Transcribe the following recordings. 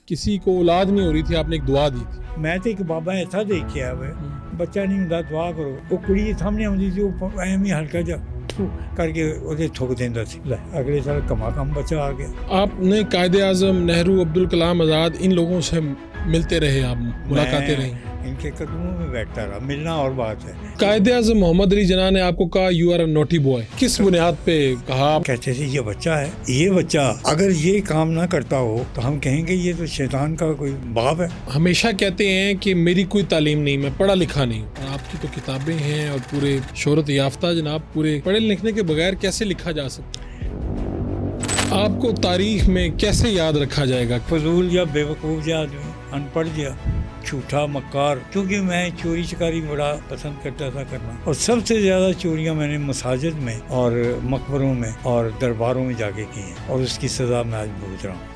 کسی کو اولاد نہیں ہو رہی تھی، آپ نے ایک دعا دی تھی. میں تو ایک بابا ایسا دیکھا ہے بچہ نہیں ہوں دعا کرو وہ کڑی سامنے آتی تھی وہ ایم ہی ہلکا جا کر کے وہ تھوک دینا سی اگلے سال کما کم بچہ آ گیا. آپ نے قائد اعظم نہرو، عبدالکلام آزاد ان لوگوں سے ملتے رہے، آپ ملاقاتیں رہیں. ان کے قدموں میں بیٹھتا رہا، ملنا اور بات ہے. قائد اعظم محمد علی جناح نے آپ کو کہا you are a naughty boy, کس بنیاد پہ کہا؟ کہتے تھے یہ بچہ ہے، یہ بچہ اگر یہ کام نہ کرتا ہو تو ہم کہیں گے یہ تو شیطان کا کوئی باپ ہے. ہمیشہ کہتے ہیں کہ میری کوئی تعلیم نہیں، میں پڑھا لکھا نہیں ہوں. اور آپ کی تو کتابیں ہیں اور پورے شہرت یافتہ جناب، پورے پڑھے لکھنے کے بغیر کیسے لکھا جا سکتا؟ آپ کو تاریخ میں کیسے یاد رکھا جائے گا؟ فضول یا بے وقوف یا آدمی، ان پڑھ گیا، جھوٹا مکار. کیونکہ میں چوری چکاری بڑا پسند کرتا تھا کرنا، اور سب سے زیادہ چوریاں میں نے مساجد میں اور مقبروں میں اور درباروں میں جا کے کی ہیں، اور اس کی سزا میں آج بھگت رہا ہوں.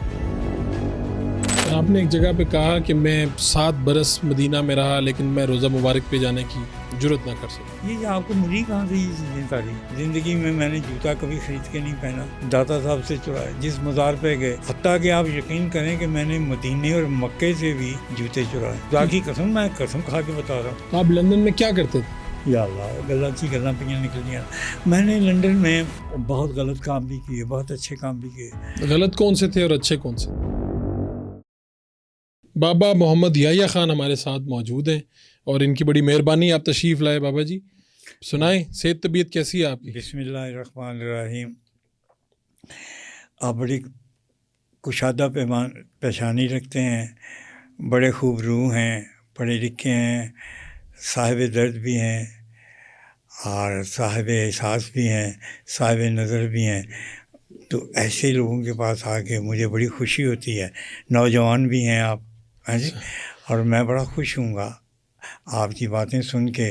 آپ نے ایک جگہ پہ کہا کہ میں 7 برس مدینہ میں رہا لیکن میں روزہ مبارک پہ جانے کی جرت نہ کر سکا. یہ آپ کو ملی کہاں سے یہ چیزیں ساری؟ زندگی میں نے جوتا کبھی خرید کے نہیں پہنا، داتا صاحب سے چرایا. جس مزار پہ گئے، حتیٰ کہ آپ یقین کریں کہ میں نے مدینے اور مکے سے بھی جوتے چرائے. خدا کی قسم، میں قسم کھا کے بتا رہا ہوں. آپ لندن میں کیا کرتے تھے؟ یا اللہ، گلاں پہ نکلیاں. میں نے لنڈن میں بہت غلط کام بھی کیے، بہت اچھے کام بھی کیے. غلط کون سے تھے اور اچھے کون سے؟ بابا محمد یحییٰ خان ہمارے ساتھ موجود ہیں اور ان کی بڑی مہربانی آپ تشریف لائے. بابا جی سنائیں، صحت طبیعت کیسی ہے آپ کی؟ بسم اللہ الرحمن الرحیم. آپ بڑی کشادہ پیشانی رکھتے ہیں، بڑے خوب روح ہیں، پڑھے لکھے ہیں، صاحب درد بھی ہیں اور صاحب احساس بھی ہیں، صاحب نظر بھی ہیں. تو ایسے لوگوں کے پاس آ کے مجھے بڑی خوشی ہوتی ہے. نوجوان بھی ہیں آپ، ہاں جی، اور میں بڑا خوش ہوں گا آپ کی باتیں سن کے،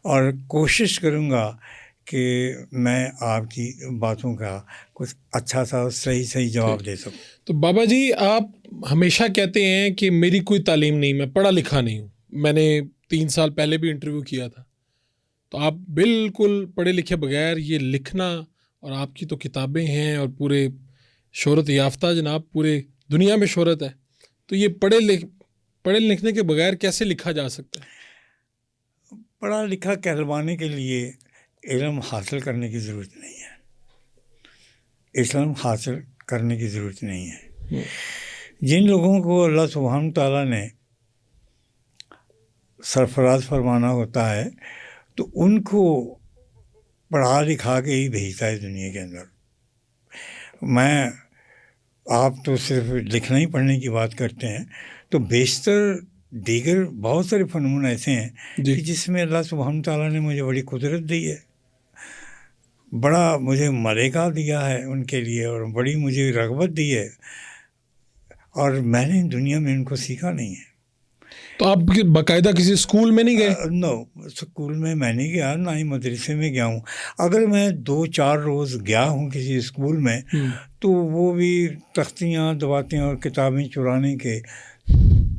اور کوشش کروں گا کہ میں آپ کی باتوں کا کچھ اچھا سا صحیح جواب دے سکوں. تو بابا جی آپ ہمیشہ کہتے ہیں کہ میری کوئی تعلیم نہیں، میں پڑھا لکھا نہیں ہوں. میں نے 3 سال پہلے بھی انٹرویو کیا تھا، تو آپ بالکل پڑھے لکھے بغیر یہ لکھنا، اور آپ کی تو کتابیں ہیں اور پورے شہرت یافتہ جناب، پورے دنیا میں شہرت ہے. تو یہ پڑھے لکھنے کے بغیر کیسے لکھا جا سکتا ہے؟ پڑھا لکھا کہلوانے کے لیے علم حاصل کرنے کی ضرورت نہیں ہے. علم حاصل کرنے کی ضرورت نہیں ہے. جن لوگوں کو اللہ سبحانہ تعالیٰ نے سرفراز فرمانا ہوتا ہے تو ان کو پڑھا لکھا کے ہی بھیجتا ہے دنیا کے اندر. آپ تو صرف لکھنا ہی پڑھنے کی بات کرتے ہیں، تو بیشتر دیگر بہت سارے فنون ایسے ہیں کہ جس میں اللہ سبحانہ تعالیٰ نے مجھے بڑی قدرت دی ہے، بڑا مجھے ملکہ دیا ہے ان کے لیے، اور بڑی مجھے رغبت دی ہے، اور میں نے دنیا میں ان کو سیکھا نہیں ہے. تو آپ باقاعدہ کسی اسکول میں نہیں گئے؟ نو، اسکول میں نہیں گیا، نہ ہی مدرسے میں گیا ہوں. اگر میں 2-4 روز گیا ہوں کسی اسکول میں تو وہ بھی تختیاں دباتے اور کتابیں چرانے کے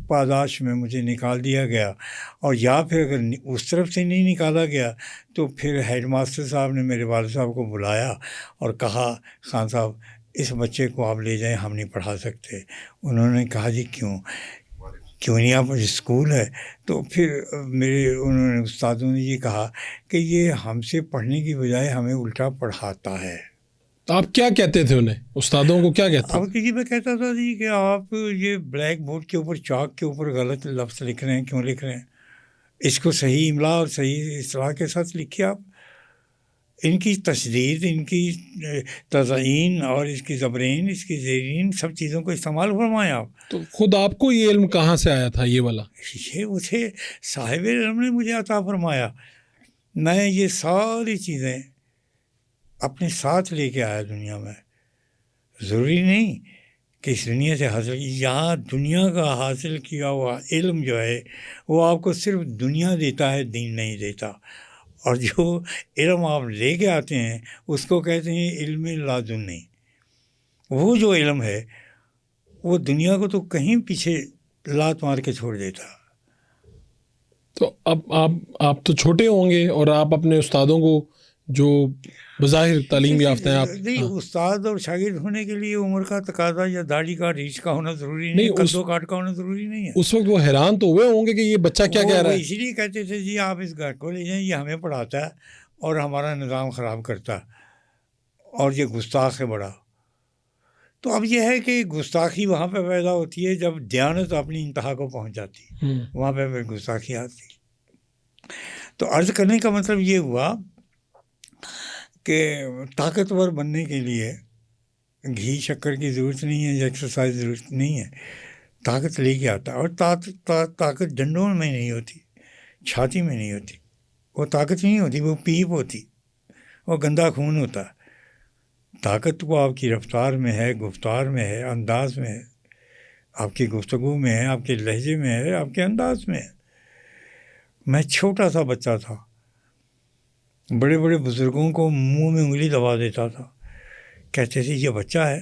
پاداش میں مجھے نکال دیا گیا. اور یا پھر اگر اس طرف سے نہیں نکالا گیا تو پھر ہیڈ ماسٹر صاحب نے میرے والد صاحب کو بلایا اور کہا خان صاحب اس بچے کو آپ لے جائیں، ہم نہیں پڑھا سکتے. انہوں نے کہا جی کیوں نہیں، آپ اسکول ہے. تو پھر انہوں نے استادوں نے یہ کہا کہ یہ ہم سے پڑھنے کی بجائے ہمیں الٹا پڑھاتا ہے. آپ کیا کہتے تھے انہیں، استادوں کو کیا کہتے؟ اب کسی میں کہتا تھا جی کہ آپ یہ بلیک بورڈ کے اوپر چاک کے اوپر غلط لفظ لکھ رہے ہیں، کیوں لکھ رہے ہیں؟ اس کو صحیح املا اور صحیح اصطلاح کے ساتھ لکھیے. آپ ان کی تشدید، ان کی تزئین اور اس کی زبرین، اس کی زیرین، سب چیزوں کو استعمال فرمائیں آپ. تو خود آپ کو یہ علم کہاں سے آیا تھا یہ والا؟ یہ مجھے صاحب علم نے مجھے عطا فرمایا. میں یہ ساری چیزیں اپنے ساتھ لے کے آیا دنیا میں. ضروری نہیں کہ اس دنیا سے حاصل، یہاں دنیا کا حاصل کیا ہوا علم جو ہے وہ آپ کو صرف دنیا دیتا ہے، دین نہیں دیتا. اور جو علم آپ لے کے آتے ہیں اس کو کہتے ہیں علم لادنی. وہ جو علم ہے وہ دنیا کو تو کہیں پیچھے لات مار کے چھوڑ دیتا. تو اب آپ تو چھوٹے ہوں گے اور آپ اپنے استادوں کو جو بظاہر تعلیم یافتہ ہیں آپ؟ نہیں، استاد اور شاگرد ہونے کے لیے عمر کا تقاضا یا داڑھی کا ریچھ کا ہونا ضروری نہیں ہے، قد و کاٹ کا ہونا ضروری نہیں ہے. اس وقت وہ حیران تو ہوئے ہوں گے کہ یہ بچہ کیا کہہ رہا ہے. وہ اسی لیے کہتے تھے جی آپ اس گھر کو لے جائیں، یہ ہمیں پڑھاتا ہے اور ہمارا نظام خراب کرتا ہے اور یہ گستاخ ہے بڑا. تو اب یہ ہے کہ گستاخی وہاں پہ پیدا ہوتی ہے جب دیانت اپنی انتہا کو پہنچ جاتی ہے، وہاں پہ پھر گستاخی آتی. تو عرض کرنے کا مطلب یہ ہوا کہ طاقتور بننے کے لیے گھی شکر کی ضرورت نہیں ہے یا ایکسرسائز ضرورت نہیں ہے، طاقت لے کے آتا ہے. اور طاقت ڈنڈوں میں نہیں ہوتی، چھاتی میں نہیں ہوتی، وہ طاقت نہیں ہوتی، وہ پیپ ہوتی، وہ گندا خون ہوتا ہے. طاقت وہ آپ کی رفتار میں ہے، گفتار میں ہے، انداز میں ہے، آپ کی گفتگو میں ہے، آپ کے لہجے میں ہے، آپ کے انداز میں ہے. میں چھوٹا سا بچہ تھا، بڑے بڑے بزرگوں کو منہ میں انگلی دبا دیتا تھا، کہتے تھے یہ بچہ ہے،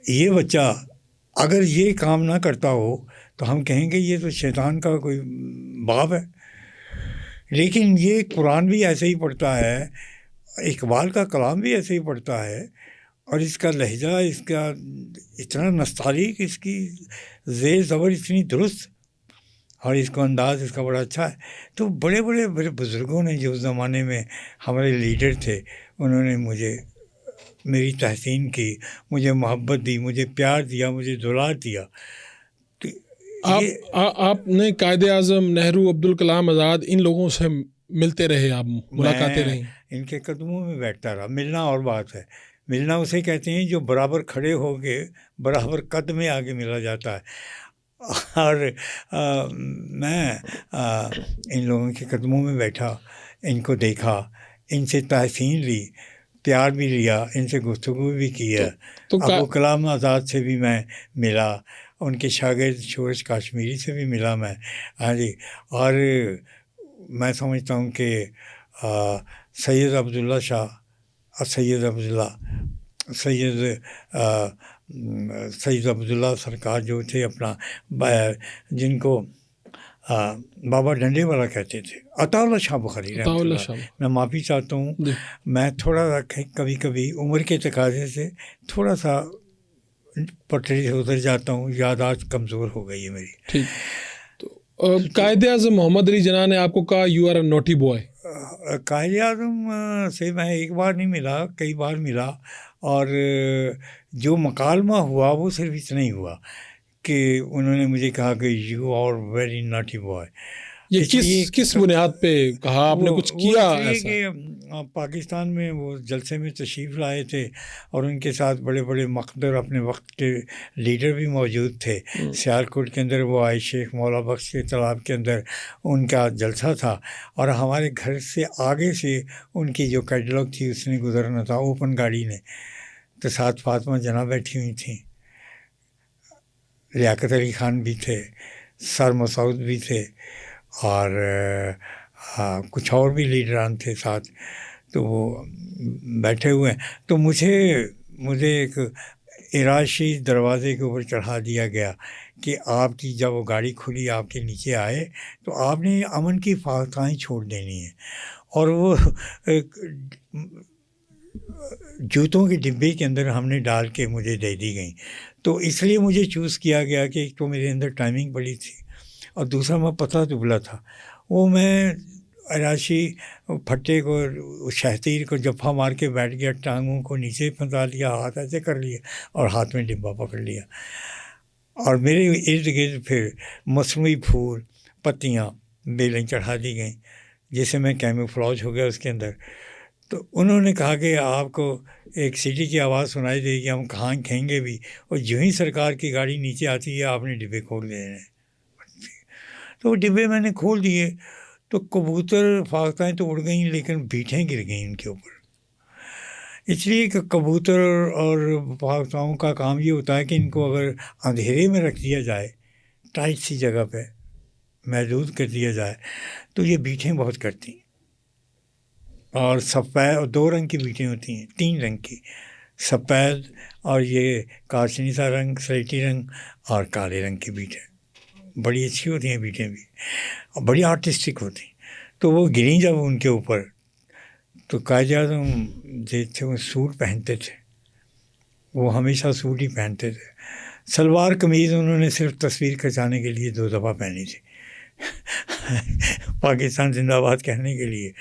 یہ بچہ اگر یہ کام نہ کرتا ہو تو ہم کہیں گے یہ تو شیطان کا کوئی باپ ہے. لیکن یہ قرآن بھی ایسے ہی پڑھتا ہے، اقبال کا کلام بھی ایسے ہی پڑھتا ہے، اور اس کا لہجہ، اس کا اتنا نستعلیق، اس کی زیر زبر اتنی درست، اور اس کو انداز اس کا بڑا اچھا ہے. تو بڑے بڑے بزرگوں نے جو اس زمانے میں ہمارے لیڈر تھے، انہوں نے مجھے میری تحسین کی، مجھے محبت دی، مجھے پیار دیا، مجھے دولار دیا. آپ نے قائد اعظم نہرو، عبدالکلام آزاد، ان لوگوں سے ملتے رہے، آپ ملاقاتیں رہیں؟ ان کے قدموں میں بیٹھتا رہا. ملنا اور بات ہے، ملنا اسے کہتے ہیں جو برابر کھڑے ہو کے برابر قد میں آگے ملا جاتا ہے. اور میں ان لوگوں کے قدموں میں بیٹھا، ان کو دیکھا، ان سے تحسین لی، پیار بھی لیا، ان سے گفتگو بھی کیا. ابوالکلام آزاد سے بھی میں ملا، ان کے شاگرد شورش کاشمیری سے بھی ملا میں. ہاں جی. اور میں سمجھتا ہوں کہ سید عبداللہ شاہ، سید عبداللہ سرکار جو تھے اپنا، جن کو بابا ڈنڈے والا کہتے تھے، عطا اللہ شاہ بخاری رحمۃ اللہ. میں معافی چاہتا ہوں، میں تھوڑا سا کبھی کبھی عمر کے تقاضے سے تھوڑا سا پٹری سے اتر جاتا ہوں، یادداشت کمزور ہو گئی ہے میری. ٹھیک. تو قائد اعظم محمد علی جناح نے آپ کو کہا you are a naughty boy. Quaid Azam سے میں ایک بار نہیں ملا، کئی بار ملا، اور جو مکالمہ ہوا وہ صرف اتنا ہی ہوا کہ انہوں نے مجھے کہا کہ you are very naughty boy. یہ کس بنیاد پہ کہا؟ آپ نے کچھ کیا ایسا؟ کہ پاکستان میں وہ جلسے میں تشریف لائے تھے اور ان کے ساتھ بڑے بڑے مقدر اپنے وقت کے لیڈر بھی موجود تھے. سیالکوٹ کے اندر وہ آئے، شیخ مولا بخش کے تالاب کے اندر ان کا جلسہ تھا، اور ہمارے گھر سے آگے سے ان کی جو کیٹلاگ تھی اس نے گزرنا تھا، اوپن گاڑی نے. تو ساتھ فاطمہ جناح بیٹھی ہوئی تھیں، لیاقت علی خان بھی تھے، سر مسعود بھی تھے، اور کچھ اور بھی لیڈران تھے ساتھ. تو وہ بیٹھے ہوئے ہیں. تو مجھے ایک اراشی دروازے کے اوپر چڑھا دیا گیا کہ آپ کی جب وہ گاڑی کھلی آپ کے نیچے آئے تو آپ نے امن کی فاتحیں چھوڑ دینی ہے. اور وہ جوتوں کے ڈبے کے اندر ہم نے ڈال کے مجھے دے دی گئیں. تو اس لیے مجھے چوز کیا گیا کہ ایک تو میرے اندر ٹائمنگ بڑی تھی، اور دوسرا میں پتلا دبلا تھا. وہ میں عراشی پھٹے کو، شہتیر کو جفا مار کے بیٹھ گیا، ٹانگوں کو نیچے پھنسا لیا، ہاتھ ایسے کر لیا اور ہاتھ میں ڈبہ پکڑ لیا. اور میرے ارد گرد پھر مصنوعی پھول، پتیاں، بیلیں چڑھا دی گئیں، جیسے میں کیموفلاج ہو گیا اس کے اندر. تو انہوں نے کہا کہ آپ کو ایک سیٹی کی آواز سنائی دے گی، ہم کہاں کہیں گے بھی، اور جو ہی سرکار کی گاڑی نیچے آتی ہے آپ نے ڈبے کھول دینے. تو وہ ڈبے میں نے کھول دیے، تو کبوتر فاختائیں تو اڑ گئیں لیکن بیٹھیں گر گئیں ان کے اوپر. اس لیے کہ کبوتر اور فاختاؤں کا کام یہ ہوتا ہے کہ ان کو اگر اندھیرے میں رکھ دیا جائے، ٹائٹ سی جگہ پہ محدود کر دیا جائے، تو یہ بیٹھیں بہت کرتی ہیں. اور سفید، اور 2 رنگ کی بیٹیں ہوتی ہیں، 3 رنگ کی، سفید اور یہ کاشنی سا رنگ، سلیٹی رنگ، اور کالے رنگ کی بیٹیں. بڑی اچھی ہوتی ہیں بیٹیں بھی، اور بڑی آرٹسٹک ہوتی ہیں. تو وہ گریں جب ان کے اوپر تو قائد اعظم جو تھے وہ سوٹ پہنتے تھے، وہ ہمیشہ سوٹ ہی پہنتے تھے. سلوار قمیض انہوں نے صرف تصویر کھنچانے کے لیے 2 دفعہ پہنی تھی پاکستان زندہ باد کہنے کے لیے،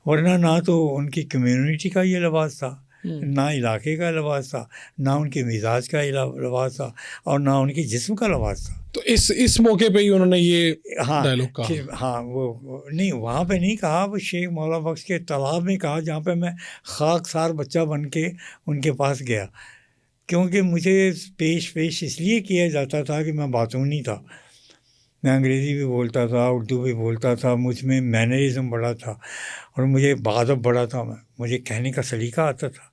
ورنہ نہ تو ان کی کمیونٹی کا یہ لباس تھا، نہ علاقے کا لباس تھا، نہ ان کے مزاج کا لباس تھا، اور نہ ان کے جسم کا لباس تھا. تو اس موقع پہ ہی انہوں نے یہ ڈائلاگ کہا. ہاں وہ نہیں، وہاں پہ نہیں کہا، وہ شیخ مولا بخش کے تالاب میں کہا، جہاں پہ میں خاک سار بچہ بن کے ان کے پاس گیا، کیونکہ مجھے پیش اس لیے کیا جاتا تھا کہ میں باتونی تھا، میں انگریزی بھی بولتا تھا، اردو بھی بولتا تھا، مجھ میں مینرزم بڑا تھا، اور مجھے بادب بڑا تھا، مجھے کہنے کا سلیقہ آتا تھا،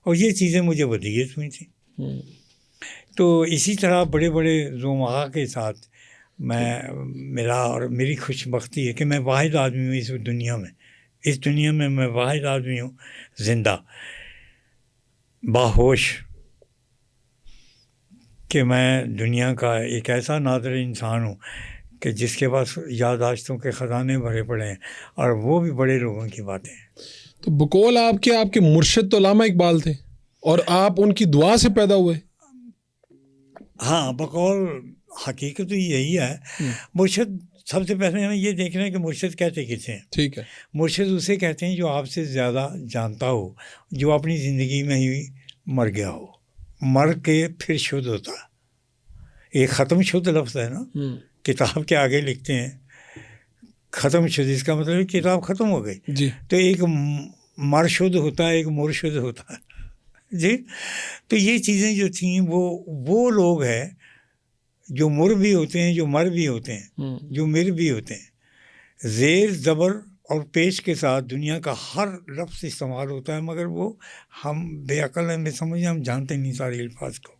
اور یہ چیزیں مجھے ودیعت ہوئی تھیں. تو اسی طرح بڑے بڑے زمغا کے ساتھ میں ملا، اور میری خوش بختی ہے کہ میں واحد آدمی ہوں اس دنیا میں میں واحد آدمی ہوں زندہ باہوش، کہ میں دنیا کا ایک ایسا نادر انسان ہوں کہ جس کے پاس یادداشتوں کے خزانے بھرے پڑے ہیں، اور وہ بھی بڑے لوگوں کی باتیں ہیں. تو بقول آپ کے مرشد تو علامہ اقبال تھے، اور آپ ان کی دعا سے پیدا ہوئے. ہاں، بقول حقیقت تو یہی ہے. مرشد سب سے پہلے ہمیں یہ دیکھنا ہے کہ مرشد کہتے کسے ہیں. ٹھیک ہے. مرشد اسے کہتے ہیں جو آپ سے زیادہ جانتا ہو، جو اپنی زندگی میں ہی مر گیا ہو، مر کے پھر شدھ ہوتا ہے. ایک ختم شدھ لفظ ہے نا، کتاب کے آگے لکھتے ہیں ختم شدھ، اس کا مطلب کتاب ختم ہو گئی. جی. تو ایک مرشد ہوتا ہے، ایک مرشد ہوتا ہے. جی. تو یہ چیزیں جو تھیں وہ لوگ ہیں جو مر بھی ہوتے ہیں، جو مر بھی ہوتے ہیں، جو مر بھی ہوتے ہیں. زیر زبر اور پیش کے ساتھ دنیا کا ہر لفظ استعمال ہوتا ہے، مگر وہ ہم بے عقل ہیں، بے سمجھ، ہم جانتے نہیں سارے الفاظ کو،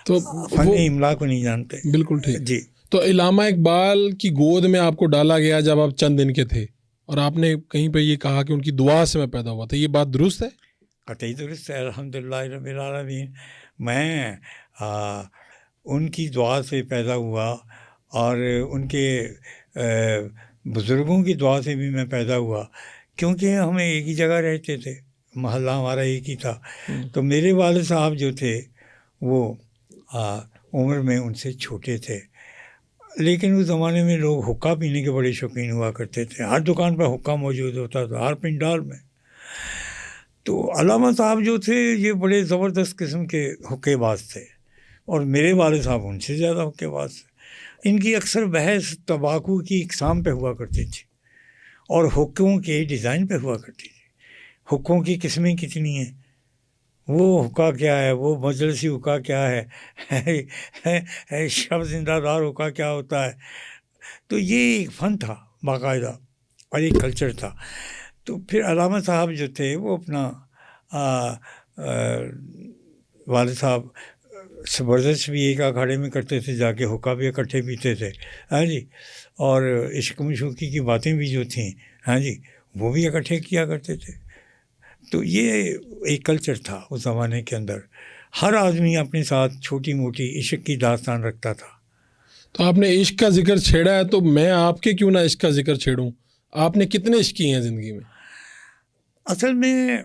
تو فن املا کو نہیں جانتے. بالکل ٹھیک. جی. تو علامہ اقبال کی گود میں آپ کو ڈالا گیا جب آپ چند دن کے تھے، اور آپ نے کہیں پہ یہ کہا کہ ان کی دعا سے میں پیدا ہوا تھا، یہ بات درست ہے؟ قطعی درست ہے. الحمدللہ رب العالمین. میں ان کی دعا سے پیدا ہوا، اور ان کے بزرگوں کی دعا سے بھی میں پیدا ہوا، کیونکہ ہم ایک ہی جگہ رہتے تھے، محلہ ہمارا ایک ہی تھا. تو میرے والد صاحب جو تھے وہ عمر میں ان سے چھوٹے تھے، لیکن اس زمانے میں لوگ حقہ پینے کے بڑے شوقین ہوا کرتے تھے. ہر دکان پہ حقہ موجود ہوتا تھا، ہر پنڈال میں. تو علامہ صاحب جو تھے یہ بڑے زبردست قسم کے حقے باز تھے، اور میرے والد صاحب ان سے زیادہ حقے باز تھے. ان کی اکثر بحث تمباکو کی اقسام پہ ہوا کرتی تھی، اور حقوں کے ڈیزائن پہ ہوا کرتی تھی. حقوں کی قسمیں کتنی ہیں، وہ حقہ کیا ہے، وہ مجلسی حقہ کیا ہے، شب زندہ دار حقہ کیا ہوتا ہے. تو یہ ایک فن تھا باقاعدہ، اور ایک کلچر تھا. تو پھر علامہ صاحب جو تھے وہ اپنا والد صاحب ورزش بھی ایک اکھاڑے میں کرتے تھے، جا کے حقہ بھی اکٹھے پیتے تھے. ہاں جی. اور عشق مشوقی کی باتیں بھی جو تھیں، ہاں جی، وہ بھی اکٹھے کیا کرتے تھے. تو یہ ایک کلچر تھا اس زمانے کے اندر. ہر آدمی اپنے ساتھ چھوٹی موٹی عشق کی داستان رکھتا تھا. تو آپ نے عشق کا ذکر چھیڑا ہے، تو میں آپ کے کیوں نہ عشق کا ذکر چھیڑوں؟ آپ نے کتنے عشق کیے ہیں زندگی میں؟ اصل میں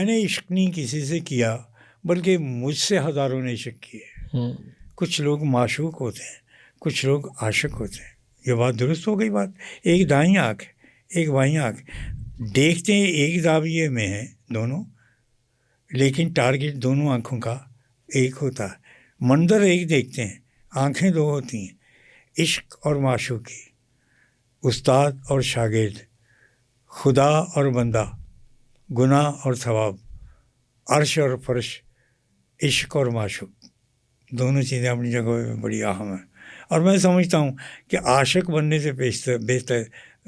نے عشق نہیں کسی سے کیا، بلکہ مجھ سے ہزاروں نے عشق کیے. کچھ لوگ معشوق ہوتے ہیں، کچھ لوگ عاشق ہوتے ہیں. یہ بات درست ہو گئی بات. ایک دائیں آنکھ ایک بائیں آنکھ، دیکھتے ہیں ایک زاویے میں ہیں دونوں، لیکن ٹارگٹ دونوں آنکھوں کا ایک ہوتا ہے. منظر ایک دیکھتے ہیں، آنکھیں دو ہوتی ہیں. عشق اور معشوقی، استاد اور شاگرد، خدا اور بندہ، گناہ اور ثواب، عرش اور فرش، عشق اور معشوق، دونوں چیزیں اپنی جگہ میں بڑی اہم ہیں. اور میں سمجھتا ہوں کہ عاشق بننے سے بہتر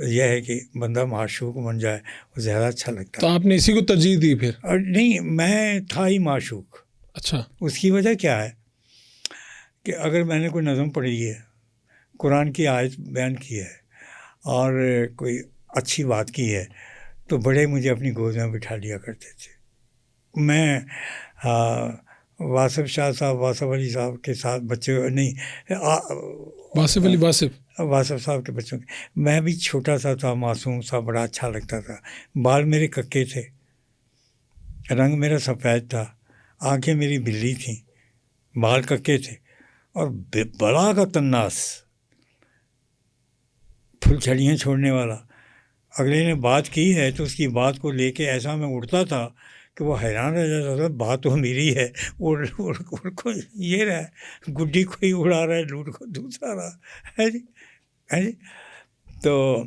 یہ ہے کہ بندہ معشوق بن جائے، وہ زیادہ اچھا لگتا ہے. تو آپ نے اسی کو ترجیح دی پھر؟ اور نہیں، میں تھا ہی معشوق. اچھا. اس کی وجہ کیا ہے کہ اگر میں نے کوئی نظم پڑھی ہے، قرآن کی آیت بیان کی ہے، اور کوئی اچھی بات کی ہے، تو بڑے مجھے اپنی گود میں بٹھا لیا کرتے تھے. میں واصف شاہ صاحب، واصف علی صاحب کے ساتھ بچے نہیں واصف علی واصف واصف صاحب کے بچوں کے، میں بھی چھوٹا سا تھا، معصوم سا، بڑا اچھا لگتا تھا، بال میرے ککے تھے، رنگ میرا سفید تھا، آنکھیں میری بلی تھیں، بال ککے تھے، اور بڑا کا تناس، پھل چھڑیاں چھوڑنے والا۔ اگلے نے بات کی ہے تو اس کی بات کو لے کے ایسا میں اڑتا تھا کہ وہ حیران رہ جاتا تھا، بات تو میری ہے، اڑ کو یہ رہا ہے، گڈی کوئی اڑا رہا ہے، لوٹ کو دوسرا رہا ہے جی، ہے جی۔ تو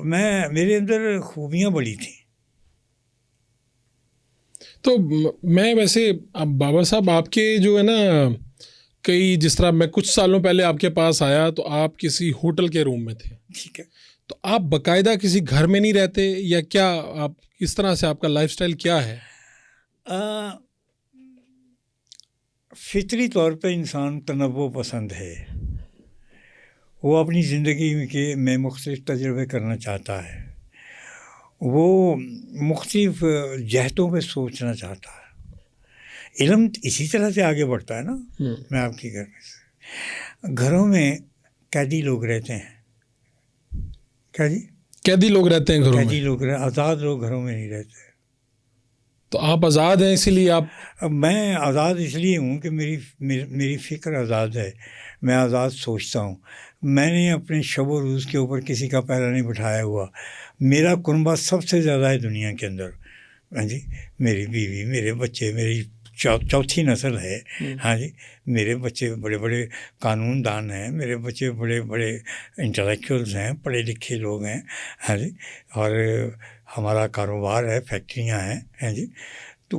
میرے اندر خوبیاں بڑی تھیں۔ تو میں ویسے اب بابر صاحب آپ کے جو ہے نا کئی، جس طرح میں کچھ سالوں پہلے آپ کے پاس آیا تو آپ کسی ہوٹل کے روم میں تھے، ٹھیک ہے، تو آپ باقاعدہ کسی گھر میں نہیں رہتے یا کیا؟ آپ کس طرح سے، آپ کا لائف سٹائل کیا ہے؟ فطری طور پہ انسان تنوع پسند ہے، وہ اپنی زندگی میں مختلف تجربے کرنا چاہتا ہے، وہ مختلف جہتوں پہ سوچنا چاہتا ہے۔ علم اسی طرح سے آگے بڑھتا ہے نا۔ میں آپ کی گھروں میں قیدی لوگ رہتے ہیں، کیا جی؟ قیدی لوگ رہتے ہیں گھروں قیدی میں؟ لوگ آزاد لوگ گھروں میں نہیں رہتے۔ تو آپ آزاد ہیں، اسی لیے آپ؟ میں آزاد اس لیے ہوں کہ میری فکر آزاد ہے، میں آزاد سوچتا ہوں، میں نے اپنے شب و روز کے اوپر کسی کا پہلا نہیں بٹھایا ہوا۔ میرا کنبہ سب سے زیادہ ہے دنیا کے اندر، ہاں جی، میری بیوی، میرے بچے، میری چوتھی نسل ہے، ہاں جی، میرے بچے بڑے بڑے قانون دان ہیں، میرے بچے بڑے بڑے انٹلیکچوئلز ہیں، پڑھے لکھے لوگ ہیں، ہاں جی، اور ہمارا کاروبار ہے، فیکٹریاں ہیں، ہاں جی، تو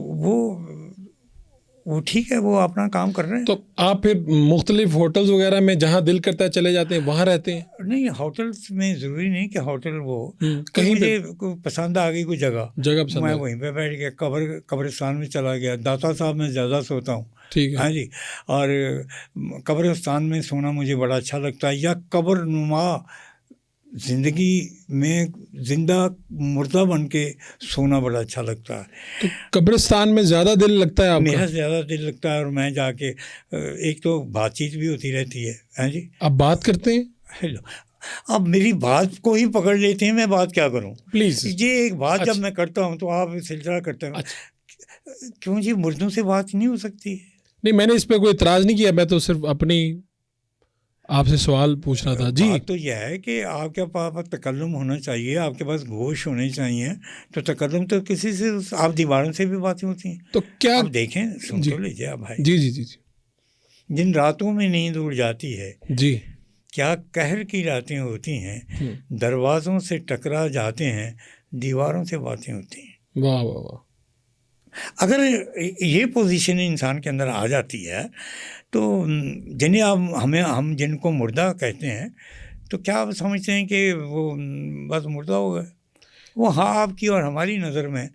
وہ ٹھیک ہے، وہ اپنا کام کر رہے ہیں۔ تو آپ پھر مختلف ہوٹلز وغیرہ میں جہاں دل کرتا ہے چلے جاتے ہیں، وہاں رہتے ہیں؟ نہیں، ہوٹلس میں ضروری نہیں کہ ہوٹل وہ کہیں مجھے کوئی پسند آ گئی کوئی جگہ پسند میں ہے؟ وہیں پہ بیٹھ گیا، قبرستان میں چلا گیا۔ داتا صاحب میں زیادہ سوتا ہوں، ٹھیک ہے۔ ہاں جی، اور قبرستان میں سونا مجھے بڑا اچھا لگتا ہے، یا قبر نما زندگی میں زندہ مردہ بن کے سونا بڑا اچھا لگتا ہے۔ تو قبرستان میں زیادہ دل لگتا ہے آپ کا؟ میرا زیادہ دل لگتا ہے، اور میں جا کے ایک تو بات چیت بھی ہوتی رہتی ہے، ہاں جی۔ آپ بات کرتے ہیں؟ ہیلو، اب میری بات کو ہی پکڑ لیتے ہیں، میں بات کیا کروں؟ پلیز، یہ ایک بات جب میں کرتا ہوں تو آپ سلسلہ کرتے ہیں، کیوں جی مردوں سے بات نہیں ہو سکتی؟ نہیں، میں نے اس پہ کوئی اعتراض نہیں کیا، میں تو صرف اپنی آپ سے سوال پوچھ رہا تھا۔ جی، بات تو یہ ہے کہ آپ کے پاس تکلم ہونا چاہیے، آپ کے پاس گوش ہونے چاہیے، تو تکلم تو کسی سے، آپ دیواروں سے بھی باتیں ہوتی ہیں۔ تو کیا آپ دیکھیں، سن تو لیجیے آپ بھائی، جی جی جی جی جن راتوں میں نیند اڑ جاتی ہے، جی، کیا قہر کی راتیں ہوتی ہیں، دروازوں سے ٹکرا جاتے ہیں، دیواروں سے باتیں ہوتی ہیں۔ واہ واہ واہ۔ اگر یہ پوزیشن انسان کے اندر آ جاتی ہے تو جنہیں ہم جن کو مردہ کہتے ہیں، تو کیا آپ سمجھتے ہیں کہ وہ بس مردہ ہو گئے؟ وہ ہاں، آپ کی اور ہماری نظر میں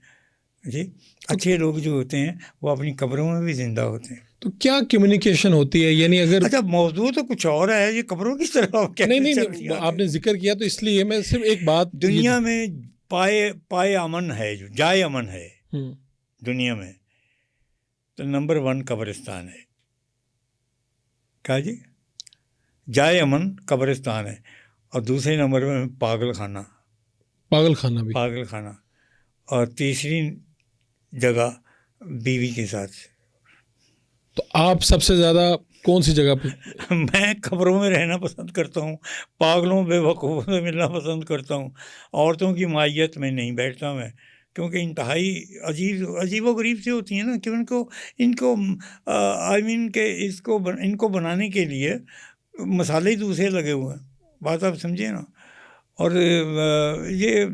جی اچھے لوگ جو ہوتے ہیں وہ اپنی قبروں میں بھی زندہ ہوتے ہیں۔ تو کیا کمیونیکیشن ہوتی ہے؟ یعنی اگر اچھا، موضوع تو کچھ اور ہے، یہ قبروں کی طرف نہیں، آپ نے ذکر کیا تو اس لیے میں صرف ایک بات، دنیا میں پائے امن ہے، جو جائے امن ہے دنیا میں، تو نمبر 1 قبرستان ہے۔ کیا جی؟ جائے امن قبرستان ہے، اور دوسرے نمبر میں پاگل خانہ بھی، پاگل خانہ، اور تیسری جگہ بیوی کے ساتھ۔ تو آپ سب سے زیادہ کون سی جگہ پہ؟ میں قبروں میں رہنا پسند کرتا ہوں، پاگلوں بے وقوفوں سے ملنا پسند کرتا ہوں، عورتوں کی مائیت میں نہیں بیٹھتا میں، کیونکہ انتہائی عجیب و غریب سے ہوتی ہیں نا، کہ ان کو آئی مین کہ ان کو بنانے کے لیے مسالے ہی دوسرے لگے ہوئے ہیں، بات آپ سمجھے نا۔ اور یہ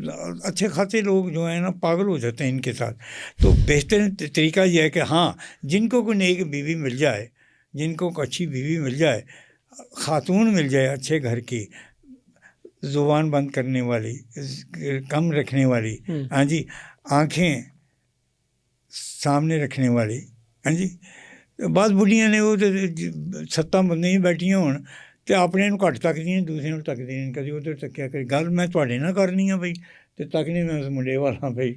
اچھے خاصے لوگ جو ہیں نا پاگل ہو جاتے ہیں ان کے ساتھ۔ تو بہترین طریقہ یہ ہے کہ ہاں، جن کو کوئی نیک بیوی مل جائے، جن کو اچھی بیوی مل جائے، خاتون مل جائے اچھے گھر کی، زبان بند کرنے والی، کم رکھنے والی، ہاں جی، آنکھیں سامنے رکھنے والی، ہاں جی۔ بعض بڑھیاں نے وہ 7 بندے بیٹھیاں ہون تے اپنے نوں گھٹ تکدیاں، دوسرے نوں تکدیاں، کدی ادھر تکیا، کدی گل میں تواڈے نال کرنی ہے بھائی، تو تک نہیں میں اس منڈے والا بھائی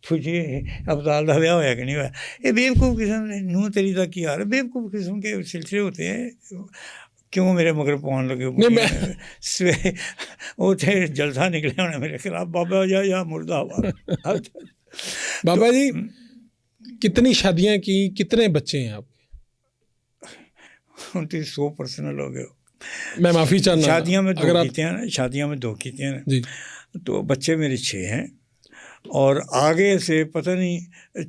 پوچھیے ابدال کا بیاہ ہوا کہ نہیں ہوا. یہ بیوقوف قسم نو تیری کا کی حال ہے, بیوقوف قسم کے سلسلے ہوتے ہیں. کیوں میرے مگر پہن لگے وہ تھے جلسہ نکلے ہونے میرے خلاف, بابا جا یا مردہ آباد. بابا جی کتنی شادیاں کی, کتنے بچے ہیں آپ؟ 100 پرسنل ہو گئے. میں معافی چاہنا, شادیاں میں 2 کیتے ہیں نا, شادیاں میں 2 کیتے ہیں جی, تو بچے میرے 6 ہیں, اور آگے سے پتہ نہیں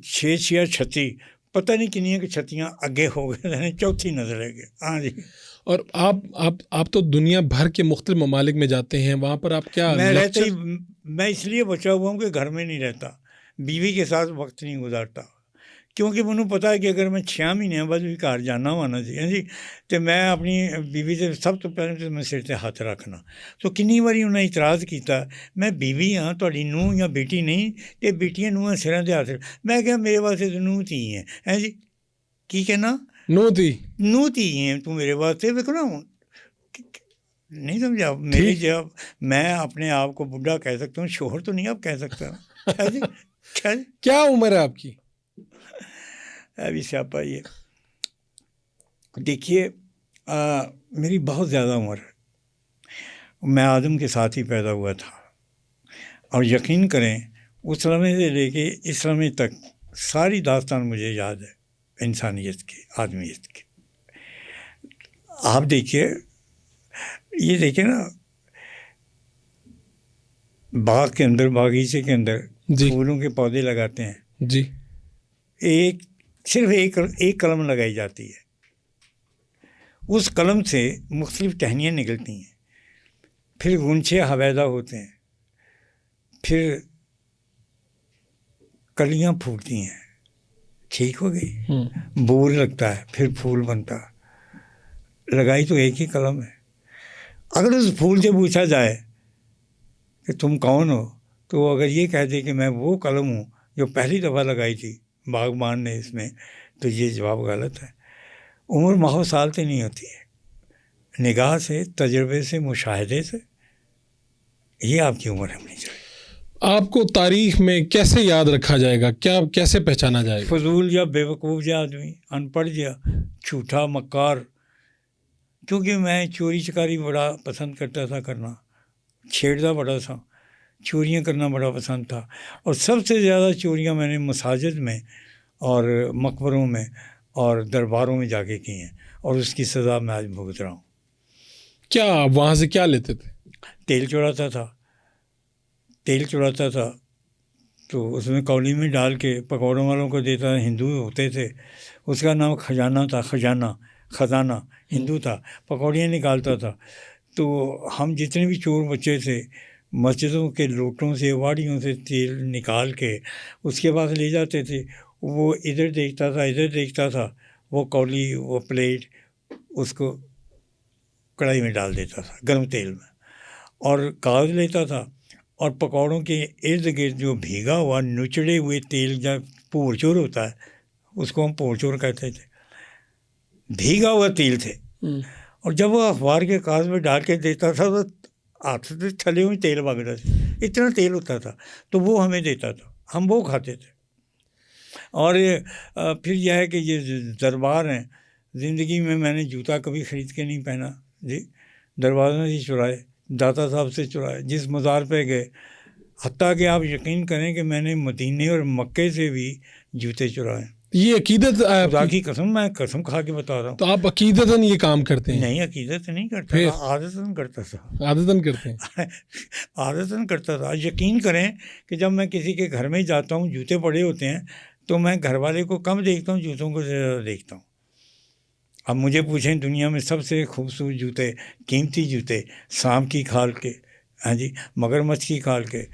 6 یا 36 پتہ نہیں کنیاں کہ چھتیاں اگے ہو گئے, 4تھی نظر ہے. ہاں جی. اور آپ تو دنیا بھر کے مختلف ممالک میں جاتے ہیں, وہاں پر آپ کیا میں رہتا ہی, میں اس لیے بچا ہوا ہوں کہ گھر میں نہیں رہتا, بیوی کے ساتھ وقت نہیں گزارتا, کیونکہ مجھے پتا ہے کہ اگر میں 6 مہینے بعد بھی گھر جانا ہونا چاہیے جی, تو میں اپنی بیوی سے سب تو پہلے تو میں سر سے ہاتھ رکھنا. تو کنی باری انہیں اعتراض کیتا, میں بیوی ہاں تھوڑی نوہ یا بیٹی نہیں, تے بیٹیاں نوہاں سراں دے ہاتھ. میں کہا میرے واسطے تو نوہ تھی ہیں جی, کی کہنا نو تھی ہیں تو میرے واسطے دیکھو نا, نہیں سمجھا میری جب میں اپنے آپ کو بڈھا کہہ سکتا ہوں, شوہر تو نہیں آپ کہہ سکتا جی. کیا عمر ہے آپ کی؟ ابھی سیاپا یہ دیکھیے, میری بہت زیادہ عمر ہے. میں آدم کے ساتھ ہی پیدا ہوا تھا, اور یقین کریں اس لمحے سے لے کے اس لمحے تک ساری داستان مجھے یاد ہے انسانیت کی, آدمیت کی. آپ دیکھیے, یہ دیکھیں نا, باغ کے اندر, باغیچے کے اندر پھولوں کے پودے لگاتے ہیں جی, صرف ایک قلم لگائی جاتی ہے, اس قلم سے مختلف ٹہنیاں نکلتی ہیں, پھر گنچے حویدہ ہوتے ہیں, پھر کلیاں پھوٹتی ہیں, ٹھیک ہو گئی, بور لگتا ہے, پھر پھول بنتا. لگائی تو ایک ہی قلم ہے. اگر اس پھول سے پوچھا جائے کہ تم کون ہو, تو اگر یہ کہہ دے کہ میں وہ قلم ہوں جو پہلی دفعہ لگائی تھی باغبان نے اس میں, تو یہ جواب غلط ہے. عمر ماہ و سال سے نہیں ہوتی ہے, نگاہ سے, تجربے سے, مشاہدے سے, یہ آپ کی عمر ہونی چاہیے. آپ کو تاریخ میں کیسے یاد رکھا جائے گا, کیا کیسے پہچانا جائے گا؟ فضول یا بے وقوف یا آدمی, ان پڑھ یا جھوٹا مکار. کیونکہ میں چوری چکاری بڑا پسند کرتا تھا کرنا, چھیڑتا بڑا تھا, چوریاں کرنا بڑا پسند تھا, اور سب سے زیادہ چوریاں میں نے مساجد میں اور مقبروں میں اور درباروں میں جا کے کی ہیں, اور اس کی سزا میں آج بھگت رہا ہوں. کیا آپ وہاں سے کیا لیتے تھے؟ تیل چوراتا تھا, تو اس میں کولی میں ڈال کے پکوڑوں والوں کو دیتا تھا. ہندو ہوتے تھے, اس کا نام خزانہ تھا, خزانہ ہندو تھا, پکوڑیاں نکالتا تھا. تو ہم جتنے بھی چور بچے تھے, مسجدوں کے لوٹوں سے, واڑیوں سے تیل نکال کے اس کے پاس لے جاتے تھے. وہ ادھر دیکھتا تھا, وہ کولی, وہ پلیٹ, اس کو کڑھائی میں ڈال دیتا تھا گرم تیل میں, اور کاغذ لیتا تھا, اور پکوڑوں کے ارد گرد جو بھیگا ہوا نچڑے ہوئے تیل جب پور چور ہوتا ہے, اس کو ہم پور چور کہتے تھے, بھیگا ہوا تیل تھے. اور جب وہ اخبار کے کاغذ میں ڈال کے دیتا تھا تو ہاتھ سے تھلے ہوئے تیل بھاگتا تھا, اتنا تیل ہوتا تھا. تو وہ ہمیں دیتا تھا, ہم وہ کھاتے تھے. اور پھر یہ ہے کہ یہ دربار ہیں, زندگی میں نے جوتا کبھی خرید کے نہیں پہنا جی, دروازوں سے چرائے, داتا صاحب سے چرائے, جس مزار پہ گئے. حتیٰ کہ آپ یقین کریں کہ میں نے مدینے اور مکے سے بھی جوتے چرائے. یہ عقیدت خدا کی قسم, میں قسم کھا کے بتا رہا ہوں. تو آپ عقیدتاً یہ کام کرتے ہیں؟ نہیں, عقیدت نہیں کرتا تھا, عادتاً کرتا تھا. عادتاً کرتے ہیں؟ عادتاً کرتا تھا. یقین کریں کہ جب میں کسی کے گھر میں جاتا ہوں, جوتے پڑے ہوتے ہیں, تو میں گھر والے کو کم دیکھتا ہوں, جوتوں کو زیادہ دیکھتا ہوں. اب مجھے پوچھیں, دنیا میں سب سے خوبصورت جوتے, قیمتی جوتے, سانپ کی کھال کے, ہاں جی, مگرمچھ کی کھال کے,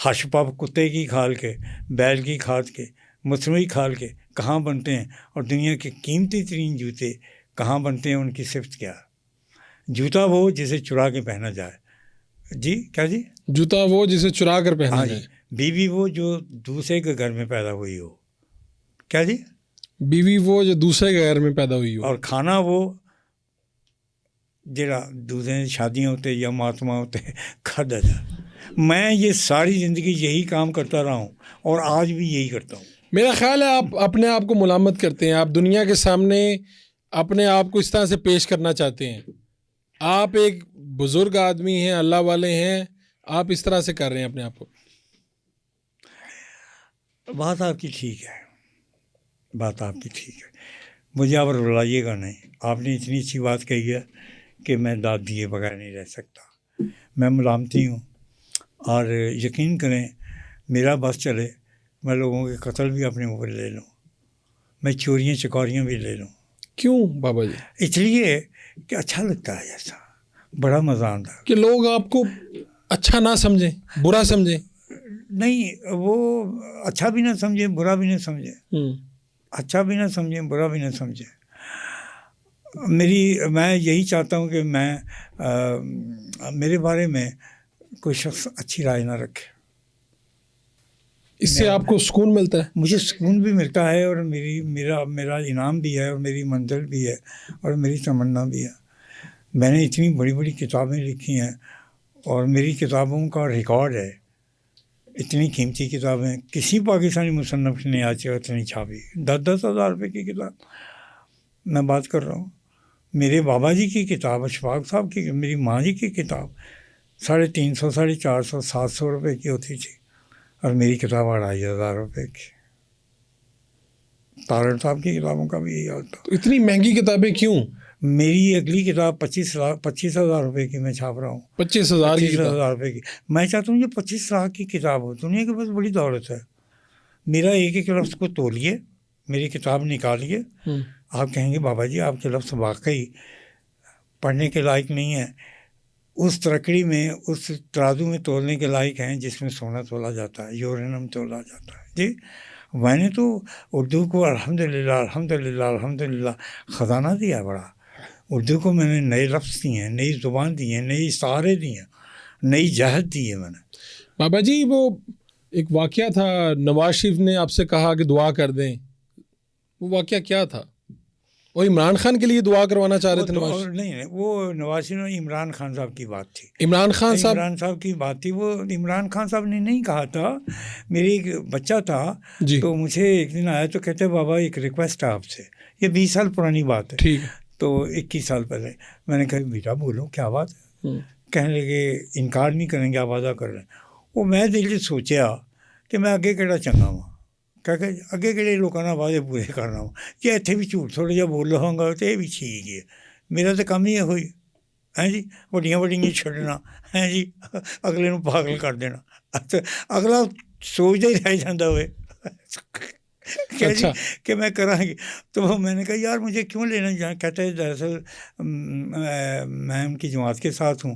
ہشپاپ کتے کی کھال کے, بیل کی کھال کے, مصنوعی کھال کے کہاں بنتے ہیں, اور دنیا کے قیمتی ترین جوتے کہاں بنتے ہیں, ان کی صفت کیا؟ جوتا وہ جسے چرا کے پہنا جائے. جی کیا جی؟ جوتا وہ جسے چرا کر پہنا جائے. بیوی وہ جو دوسرے کے گھر میں پیدا ہوئی ہو. کیا جی؟ بیوی وہ جو دوسرے کے گھر میں پیدا ہوئی ہو. اور کھانا وہ جڑا دوسرے شادیاں ہوتے یا ماتما ہوتے کھادا جائے. میں یہ ساری زندگی یہی کام کرتا رہا ہوں اور آج بھی یہی کرتا ہوں. میرا خیال ہے آپ اپنے آپ کو ملامت کرتے ہیں, آپ دنیا کے سامنے اپنے آپ کو اس طرح سے پیش کرنا چاہتے ہیں. آپ ایک بزرگ آدمی ہیں, اللہ والے ہیں, آپ اس طرح سے کر رہے ہیں اپنے آپ کو. بات آپ کی ٹھیک ہے, بات آپ کی ٹھیک ہے, مجھے آپ رلائیے گا نہیں. آپ نے اتنی اچھی بات کہی ہے کہ میں داد دیے بغیر نہیں رہ سکتا. میں ملامتی ہوں, اور یقین کریں میرا بس چلے میں لوگوں کے قتل بھی اپنے اوپر لے لوں, میں چوریاں چکوریاں بھی لے لوں. کیوں بابا جی؟ اس لیے کہ اچھا لگتا ہے, ایسا بڑا مزہ آتا ہے. کہ لوگ آپ کو اچھا نہ سمجھیں, برا سمجھیں. نہیں, وہ اچھا بھی نہ سمجھیں برا بھی نہ سمجھیں, اچھا بھی نہ سمجھیں برا بھی نہ سمجھیں. میں یہی چاہتا ہوں کہ میرے بارے میں کوئی شخص اچھی رائے نہ رکھے. اس سے آپ کو سکون ملتا ہے؟ مجھے سکون بھی ملتا ہے, اور میرا انعام بھی ہے, اور میری منزل بھی ہے, اور میری تمنا بھی ہے. میں نے اتنی بڑی بڑی کتابیں لکھی ہیں, اور میری کتابوں کا ریکارڈ ہے. اتنی قیمتی کتابیں کسی پاکستانی مصنف نے آج تک نہیں چھاپی. 10,000 روپے کی کتاب میں بات کر رہا ہوں. میرے بابا جی کی کتاب, اشفاق صاحب کی, میری ماں جی کی کتاب 350, 450, 700 روپے کی ہوتی تھی, اور میری کتاب 2,500 روپے کی. تارڑ صاحب کی کتابوں کا بھی یہی حال تھا. تو اتنی مہنگی کتابیں کیوں؟ میری اگلی کتاب 25,000 روپے کی میں چھاپ رہا ہوں. 25,000 کی کتاب؟ 25,000 روپے کی. میں چاہتا ہوں یہ 25 لاکھ کی کتاب ہو. دنیا کے پاس بڑی دولت ہے. میرا ایک ایک لفظ کو تولیے, میری کتاب نکالیے, آپ کہیں گے بابا جی آپ کے لفظ واقعی پڑھنے کے لائق نہیں ہیں, اس ترکڑی میں, اس ترازو میں تولنے کے لائق ہیں جس میں سونا تولا جاتا ہے, یورینم تولا جاتا ہے. جی میں نے تو اردو کو الحمدللہ خزانہ دیا بڑا. اردو کو میں نے نئے لفظ دیے ہیں, نئی زبان دی ہیں, نئی اشارے دی ہیں, نئی جہت دی ہے میں نے. بابا جی وہ ایک واقعہ تھا, نواز شریف نے آپ سے کہا کہ دعا کر دیں, وہ واقعہ کیا تھا؟ وہ عمران خان کے لیے دعا کروانا چاہ رہے تھے نواز شریف؟ نہیں, وہ نواز شریف عمران خان صاحب کی بات تھی. عمران خان صاحب کی بات تھی. وہ عمران خان صاحب نے نہیں کہا تھا. میری ایک بچہ تھا جی. تو مجھے ایک دن آیا تو کہتے بابا ایک ریکویسٹ ہے آپ سے. یہ 20 سال پرانی بات ہے. ٹھیک ہے. تو 21 سال پہلے. میں نے کہا بیٹا بولو کیا بات ہے. کہنے لگے انکار نہیں کریں گے, آپ وعدہ کر رہے ہیں. وہ میں دل سے سوچا کہ میں اگے کہڑا چنگا ہوں, کہ اگے کہڑے لوگوں نے وعدے پورے کرنا ہوں, کہ اتنے بھی جھوٹ تھوڑا جہا بول رہا ہوں گا تو یہ بھی ٹھیک ہے. میرا تو کم ہی ہے ہوئی ہیں جی, وڈیاں چھڈنا ہیں جی, اگلے نو پاگل کر دینا. اگلا سوچتا ہی رہ جاتا ہوئے کہ جی کہ میں کراں گی. تو میں نے کہا یار مجھے کیوں لینا جانا. کہتا ہے دراصل میں ان کی جماعت کے ساتھ ہوں,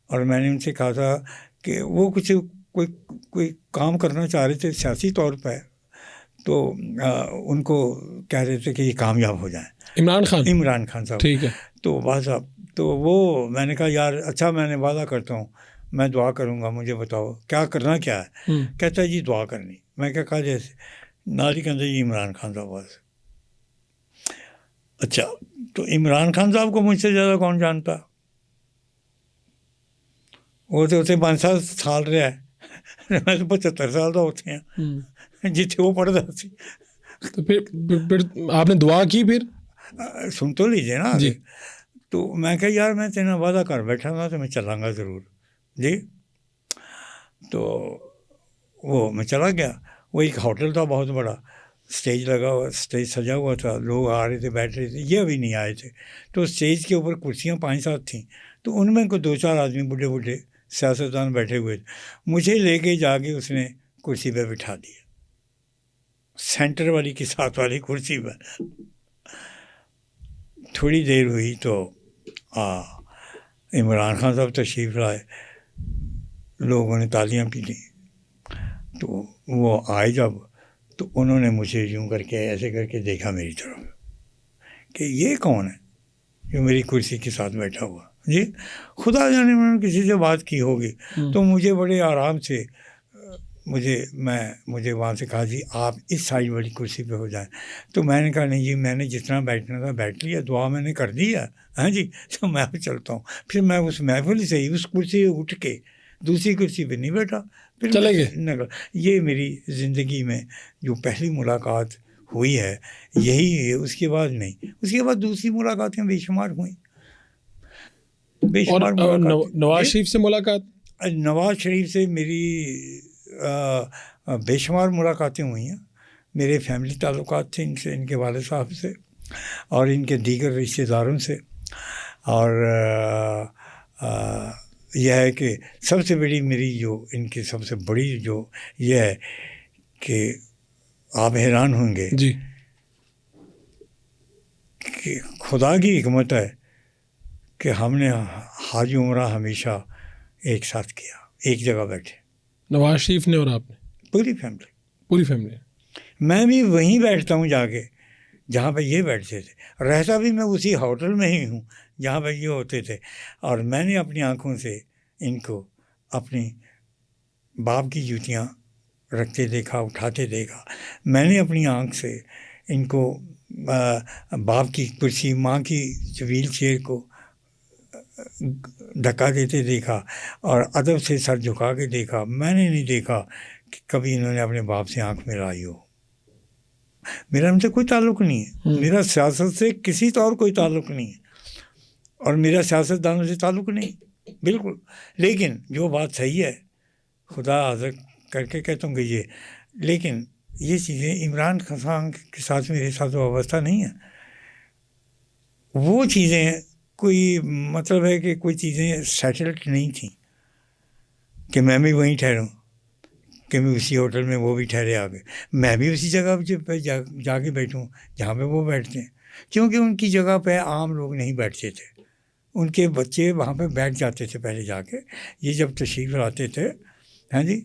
اور میں نے ان سے کہا تھا کہ وہ کوئی کام کرنا چاہ رہے تھے سیاسی طور پہ, تو ان کو کہہ رہے تھے کہ یہ کامیاب ہو جائیں. عمران خان صاحب. ٹھیک ہے. تو بات صاحب تو وہ میں نے کہا یار اچھا میں نے وعدہ کرتا ہوں میں دعا کروں گا, مجھے بتاؤ کیا کرنا کیا ہے. کہتا ہے جی دعا کرنی. میں کیا کہا جیسے ناری کہتے جی عمران خان صاحب بس. اچھا تو عمران خان صاحب کو مجھ سے زیادہ کون جانتا, وہ تو اتنے 5 سال رہا ہے, میں تو 75 سال کا ہوتے ہیں جتنے وہ پڑھتا سی. تو پھر آپ نے دعا کی؟ پھر سن تو لیجیے نا جی. تو میں کہا یار میں تیرا وعدہ کر بیٹھا گا تو میں چلاں گا ضرور جی. تو وہ میں چلا گیا. وہ ایک ہوٹل تھا بہت بڑا, اسٹیج لگا ہوا, اسٹیج سجا ہوا تھا, لوگ آ رہے تھے بیٹھ رہے تھے, یہ ابھی نہیں آئے تھے. تو اسٹیج کے اوپر کرسیاں 5-7 تھیں, تو ان میں کوئی 2-4 آدمی بوڑھے سیاستدان بیٹھے ہوئے تھے. مجھے لے کے جا کے اس نے کرسی پہ بٹھا دیا, سینٹر والی کی ساتھ والی کرسی پہ. تھوڑی دیر ہوئی تو عمران خان صاحب تشریف لائے, لوگوں نے تالیاں پی لیں. تو وہ آئے جب, تو انہوں نے مجھے یوں کر کے ایسے کر کے دیکھا میری طرف کہ یہ کون ہے جو میری کرسی کے ساتھ بیٹھا ہوا. جی خدا جانے میں کسی سے بات کی ہوگی. تو مجھے بڑے آرام سے مجھے وہاں سے کہا جی آپ اس سائڈ والی کرسی پہ ہو جائیں. تو میں نے کہا نہیں جی میں نے جتنا بیٹھنا تھا بیٹھ لیا, دعا میں نے کر دی ہے ہاں جی, تو میں چلتا ہوں. پھر میں اس محفل سے ہی اس کرسی سے اٹھ کے دوسری کرسی پہ نہیں بیٹھا، پھر چلے گئے. یہ میری زندگی میں جو پہلی ملاقات ہوئی ہے یہی ہے. اس کے بعد نہیں، اس کے بعد دوسری ملاقاتیں بے شمار ہوئیں، بے شمار اور ملاقاتیں. نواز شریف سے ملاقات؟ نواز شریف سے میری بے شمار ملاقاتیں ہوئی ہیں. میرے فیملی تعلقات تھے ان سے، ان کے والد صاحب سے اور ان کے دیگر رشتہ داروں سے. اور یہ ہے کہ سب سے بڑی میری جو ان کی سب سے بڑی جو یہ ہے کہ آپ حیران ہوں گے جی کہ خدا کی حکمت ہے کہ ہم نے حاج عمرہ ہمیشہ ایک ساتھ کیا، ایک جگہ بیٹھے، نواز شریف نے اور آپ نے؟ پوری فیملی. میں بھی وہیں بیٹھتا ہوں جا کے جہاں پہ یہ بیٹھتے تھے، رہتا بھی میں اسی ہوٹل میں ہی ہوں جہاں پہ یہ ہوتے تھے. اور میں نے اپنی آنکھوں سے ان کو اپنی باپ کی جوتیاں رکھتے دیکھا، اٹھاتے دیکھا. میں نے اپنی آنکھ سے ان کو باپ کی کرسی، ماں کی ویل چیئر کو دھکا دیتے دیکھا اور ادب سے سر جھکا کے دیکھا. میں نے نہیں دیکھا کہ کبھی انہوں نے اپنے باپ سے آنکھ ملائی ہو. میرا ان سے کوئی تعلق نہیں ہے، میرا سیاست سے کسی طور کوئی تعلق نہیں ہے اور میرا سیاست دانوں سے تعلق نہیں بالکل. لیکن جو بات صحیح ہے، خدا حاضر کر کے کہتا ہوں کہ یہ، لیکن یہ چیزیں عمران خان کے ساتھ میرے ساتھ وابستہ نہیں ہیں. وہ چیزیں کوئی مطلب ہے کہ کوئی چیزیں سیٹلڈ نہیں تھیں کہ میں بھی وہیں ٹھہروں، کہ میں اسی ہوٹل میں وہ بھی ٹھہرے آ گئے، میں بھی اسی جگہ پہ جا کے بیٹھوں جہاں پہ وہ بیٹھتے ہیں. کیونکہ ان کی جگہ پہ عام لوگ نہیں بیٹھتے تھے، ان کے بچے وہاں پہ بیٹھ جاتے تھے پہلے جا کے. یہ جب تشریف لاتے تھے ہاں جی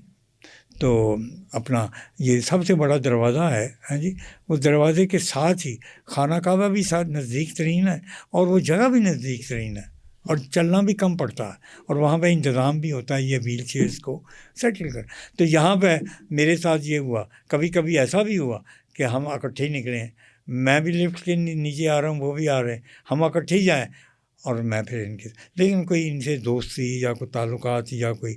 تو اپنا یہ سب سے بڑا دروازہ ہے ہاں جی، اس دروازے کے ساتھ ہی خانہ کعبہ بھی ساتھ نزدیک ترین ہے اور وہ جگہ بھی نزدیک ترین ہے اور چلنا بھی کم پڑتا ہے اور وہاں پہ انتظام بھی ہوتا ہے یہ ویل چیئرس کو سیٹل کر. تو یہاں پہ میرے ساتھ یہ ہوا، کبھی کبھی ایسا بھی ہوا کہ ہم اکٹھے نکلے ہیں، میں بھی لفٹ کے نیچے آ رہا ہوں، وہ بھی آ رہے ہیں، ہم اکٹھے ہی جائیں اور میں پھر ان کے، لیکن کوئی ان سے دوستی یا کوئی تعلقات یا کوئی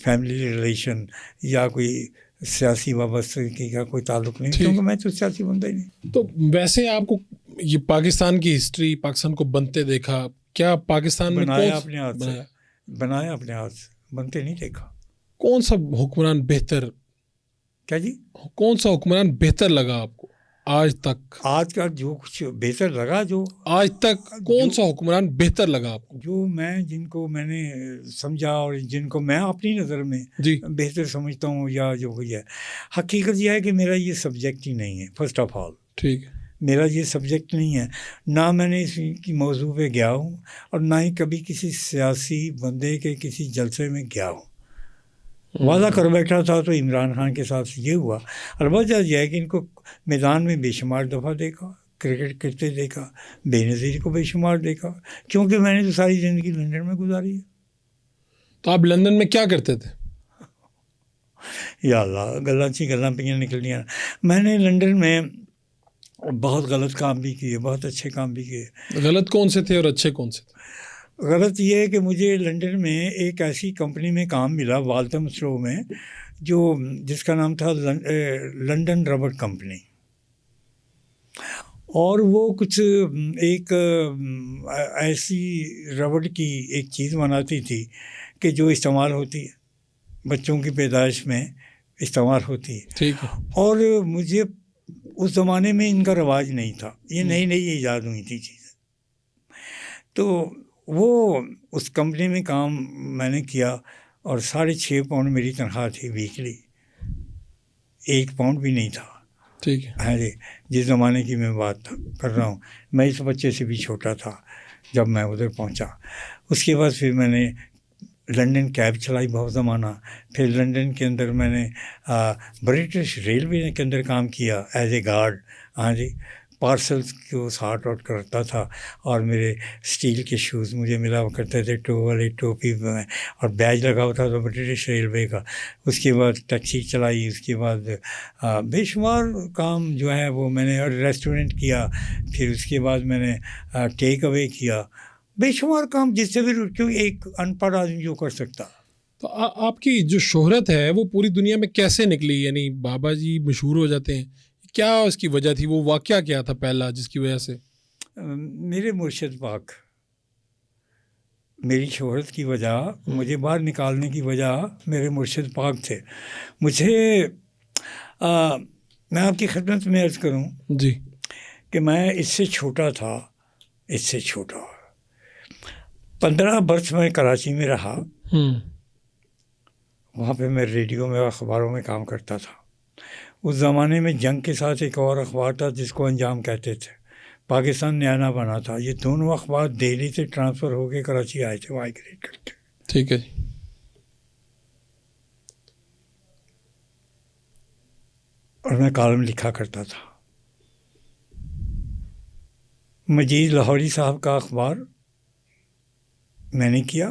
فیملی ریلیشن یا کوئی سیاسی وابستگی کا کوئی تعلق نہیں، کیونکہ میں تو سیاسی بندہ ہی نہیں. تو ویسے آپ کو یہ پاکستان کی ہسٹری، پاکستان کو بنتے دیکھا، کیا پاکستان میں بنایا اپنے ہاتھ سے، بنایا اپنے ہاتھ سے، بنتے نہیں دیکھا. کون سا حکمران بہتر، کیا جی؟ کون سا حکمران بہتر لگا آپ کو آج تک؟ آج کا جو کچھ بہتر لگا، جو آج تک کون سا حکمران بہتر لگا آپ کو؟ جو میں جن کو میں نے سمجھا اور جن کو میں اپنی نظر میں جی بہتر سمجھتا ہوں یا جو کوئی ہے، حقیقت یہ ہے کہ میرا یہ سبجیکٹ ہی نہیں ہے. فرسٹ آف آل ٹھیک ہے، میرا یہ سبجیکٹ نہیں ہے، نہ میں نے اس کی موضوع پہ گیا ہوں اور نہ ہی کبھی کسی سیاسی بندے کے کسی جلسے میں گیا ہوں. وعدہ کر بیٹھا تھا تو عمران خان کے ساتھ یہ ہوا. البتہ یہ ہے کہ ان کو میدان میں بے شمار دفعہ دیکھا، کرکٹ کرتے دیکھا، بے نظیر کو بے شمار دیکھا، کیونکہ میں نے تو ساری زندگی لندن میں گزاری ہے. تو آپ لندن میں کیا کرتے تھے؟ یا اللہ، گلاں پہ نکلنیاں. میں نے لندن میں بہت غلط کام بھی کیے، بہت اچھے کام بھی کیے. غلط کون سے تھے اور اچھے کون سے تھے؟ غلط یہ ہے کہ مجھے لندن میں ایک ایسی کمپنی میں کام ملا، والتھم سلو میں، جس کا نام تھا لنڈن ربڑ کمپنی. اور وہ کچھ ایک ایسی ربڑ کی ایک چیز بناتی تھی کہ جو استعمال ہوتی ہے، بچوں کی پیدائش میں استعمال ہوتی ہے. ٹھیک ہے. اور مجھے اس زمانے میں ان کا رواج نہیں تھا، یہ نئی نئی ایجاد ہوئی تھی چیزیں. تو وہ اس کمپنی میں کام میں نے کیا اور 6.5 پاؤنڈ میری تنخواہ تھی ویکلی، 1 پاؤنڈ بھی نہیں تھا. ٹھیک ہے. ہاں جی، جس زمانے کی میں بات کر رہا ہوں، میں اس بچے سے بھی چھوٹا تھا جب میں ادھر پہنچا. اس کے بعد پھر میں نے لنڈن کیب چلائی بہت زمانہ. پھر لنڈن کے اندر میں نے برٹش ریلوے کے اندر کام کیا ایز اے گارڈ. ہاں جی، پارسلس کو سارٹ آؤٹ کرتا تھا اور میرے اسٹیل کے شوز مجھے ملا کرتے تھے، ٹوال ٹوپی میں، اور بیج لگا ہوتا تھا برٹش ریلوے کا. اس کے بعد ٹیکسی چلائی، اس کے بعد بے شمار کام جو ہے وہ میں نے، اور ریسٹورنٹ کیا. پھر اس کے بعد میں نے ٹیک اوے کیا، بے شمار کام جس سے بھی کیوں ایک ان پڑھ آدمی جو کر سکتا. تو آپ کی جو شہرت ہے وہ پوری دنیا میں کیسے نکلی؟ یعنی بابا جی مشہور ہو جاتے ہیں، کیا اس کی وجہ تھی؟ وہ واقعہ کیا تھا پہلا جس کی وجہ سے؟ میرے مرشد پاک، میری شہرت کی وجہ، مجھے باہر نکالنے کی وجہ میرے مرشد پاک تھے. مجھے میں آپ کی خدمت میں عرض کروں جی کہ میں اس سے چھوٹا تھا، اس سے چھوٹا 15 برس میں کراچی میں رہا. وہاں پہ میں ریڈیو میں اخباروں میں کام کرتا تھا. اس زمانے میں جنگ کے ساتھ ایک اور اخبار تھا جس کو انجام کہتے تھے. پاکستان نیانا بنا تھا. یہ دونوں اخبار دہلی سے ٹرانسفر ہو کے کراچی آئے تھے مائیگریٹ کرتے. ٹھیک ہے جی. اور میں کالم لکھا کرتا تھا. مجید لاہوری صاحب کا اخبار میں نے کیا.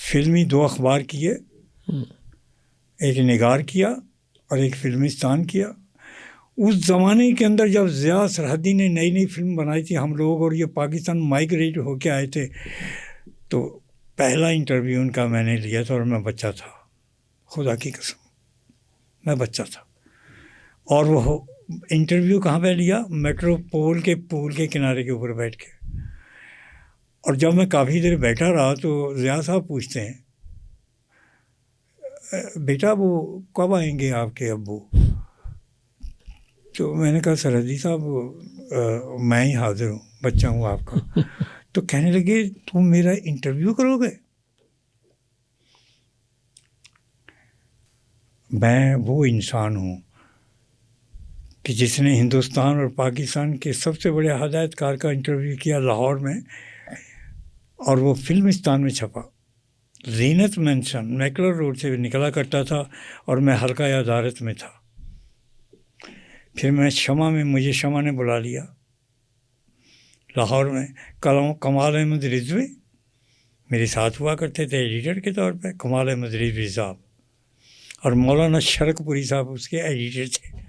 فلمی 2 اخبار کیے، ایک نگار کیا اور ایک فلمستان کیا. اس زمانے کے اندر جب ضیاء سرحدی نے نئی نئی فلم بنائی تھی، ہم لوگ اور یہ پاکستان مائیگریٹ ہو کے آئے تھے، تو پہلا انٹرویو ان کا میں نے لیا تھا اور میں بچہ تھا. خدا کی قسم میں بچہ تھا. اور وہ انٹرویو کہاں پہ لیا؟ میٹرو پول کے پول کے کنارے کے اوپر بیٹھ کے. اور جب میں کافی دیر بیٹھا رہا تو ضیاء صاحب پوچھتے ہیں، بیٹا وہ کب آئیں گے آپ کے ابو؟ تو میں نے کہا سرحدی صاحب میں ہی حاضر ہوں، بچہ ہوں آپ کا. تو کہنے لگے تم میرا انٹرویو کرو گے؟ میں وہ انسان ہوں کہ جس نے ہندوستان اور پاکستان کے سب سے بڑے ہدایت کار کا انٹرویو کیا لاہور میں، اور وہ فلمستان میں چھپا. زینت مینشن میکلر روڈ سے نکلا کرتا تھا اور میں حلقہ عدالت میں تھا. پھر مجھے شمع نے بلا لیا لاہور میں. کمال احمد رضوی میرے ساتھ ہوا کرتے تھے ایڈیٹر کے طور پہ، کمال احمد رضوی صاحب، اور مولانا شرک پوری صاحب اس کے ایڈیٹر تھے.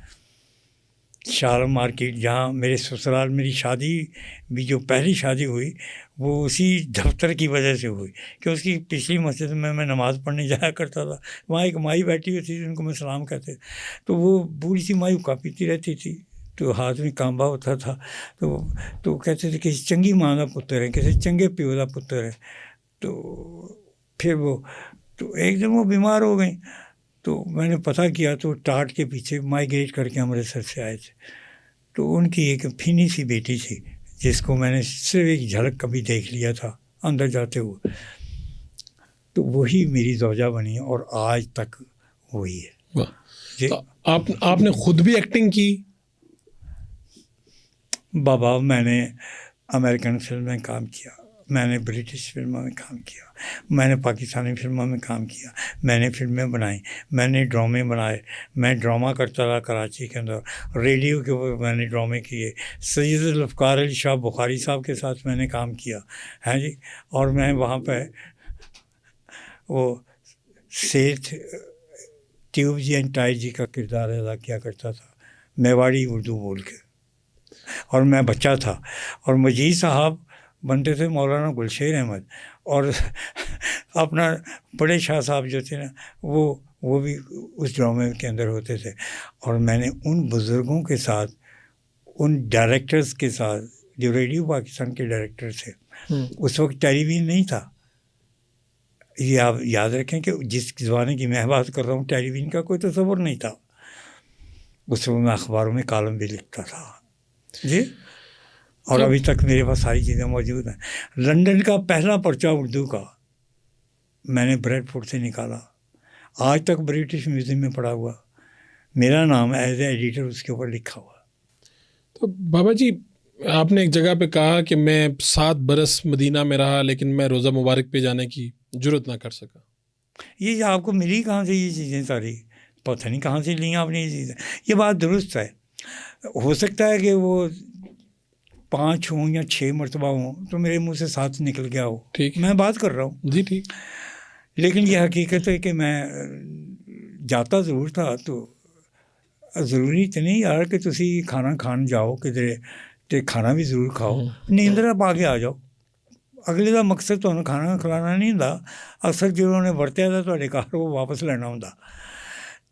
شال مارکیٹ جہاں میرے سسرال میری شادی بھی، جو پہلی شادی ہوئی وہ اسی دفتر کی وجہ سے ہوئی کہ اس کی پچھلی مسجد میں نماز پڑھنے جایا کرتا تھا. وہاں ایک مائی بیٹھی ہوئی تھی جن کو میں سلام کہتے، تو وہ بوڑھی سی مائی کا پیتی رہتی تھی، تو ہاتھ میں کانبا ہوتا تھا. تو کہتے تھے کسی چنگی ماں کا پتر ہے، کسی چنگے پیو کا پتر ہے. تو پھر تو ایک دن وہ بیمار ہو گئیں. تو میں نے پتہ کیا تو ٹاٹ کے پیچھے مائیگریٹ کر کے امرتسر سے آئے تھے. تو ان کی ایک پھینی سی بیٹی تھی جس کو میں نے صرف ایک جھلک کبھی دیکھ لیا تھا اندر جاتے ہوئے، تو وہی میری زوجہ بنی اور آج تک وہی ہے. جی. آپ نے خود بھی ایکٹنگ کی؟ بابا میں نے امریکن فلم میں کام کیا، میں نے برٹش فلموں میں کام کیا، میں نے پاکستانی فلموں میں کام کیا، میں نے فلمیں بنائیں، میں نے ڈرامے بنائے. میں ڈرامہ کرتا رہا کراچی کے اندر. ریڈیو کے اوپر میں نے ڈرامے کیے. سید الافکار علی شاہ بخاری صاحب کے ساتھ میں نے کام کیا ہے جی. اور میں وہاں پہ وہ سیٹھ ٹیوب جی اینڈ ٹائی جی کا کردار ادا کیا کرتا تھا، میواڑی اردو بول کے. اور میں بچہ تھا. اور مجید صاحب بنتے تھے مولانا گلشیر احمد، اور اپنا بڑے شاہ صاحب جو تھے نا وہ بھی اس ڈرامے کے اندر ہوتے تھے. اور میں نے ان بزرگوں کے ساتھ، ان ڈائریکٹرز کے ساتھ جو ریڈیو پاکستان کے ڈائریکٹر تھے، اس وقت ٹیلی ویژن نہیں تھا. یہ آپ یاد رکھیں کہ جس زمانے کی میں بات کر رہا ہوں ٹیلی ویژن کا کوئی تصور نہیں تھا. اس وقت میں اخباروں میں کالم بھی لکھتا تھا جی. اور ابھی تک میرے پاس ساری چیزیں موجود ہیں. لندن کا پہلا پرچہ اردو کا میں نے بریڈ فورڈ سے نکالا، آج تک برٹش میوزیم میں پڑا ہوا. میرا نام ایز اے ایڈیٹر اس کے اوپر لکھا ہوا. تو بابا جی آپ نے ایک جگہ پہ کہا کہ میں 7 برس مدینہ میں رہا لیکن میں روضہ مبارک پہ جانے کی جرت نہ کر سکا. یہ آپ کو ملی کہاں سے یہ چیزیں ساری؟ پتہ نہیں کہاں سے لیں آپ نے یہ چیزیں. یہ بات درست ہے. ہو سکتا ہے کہ وہ 5 ہوں یا 6 مرتبہ ہوں تو میرے منہ سے 7 نکل گیا ہو. ٹھیک، میں بات کر رہا ہوں جی ٹھیک. لیکن یہ حقیقت ہے کہ میں جاتا ضرور تھا. تو ضروری تو نہیں یار کہ تسی کھانا کھان جاؤ کدھر، تو کھانا بھی ضرور کھاؤ. نیندر آپ آگے آ جاؤ. ਅਗਲੇ ਦਾ ਮਕਸਦ ਤੁਹਾਨੂੰ ਖਾਣਾ ਖਿਲਾਣਾ ਨਹੀਂ ਹੁੰਦਾ, ਅਕਸਰ ਜਦੋਂ ਉਹਨੇ ਵਰਤਿਆ ਤਾਂ ਤੁਹਾਡੇ ਘਰ ਉਹ ਵਾਪਸ ਲੈਣਾ ਹੁੰਦਾ।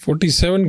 47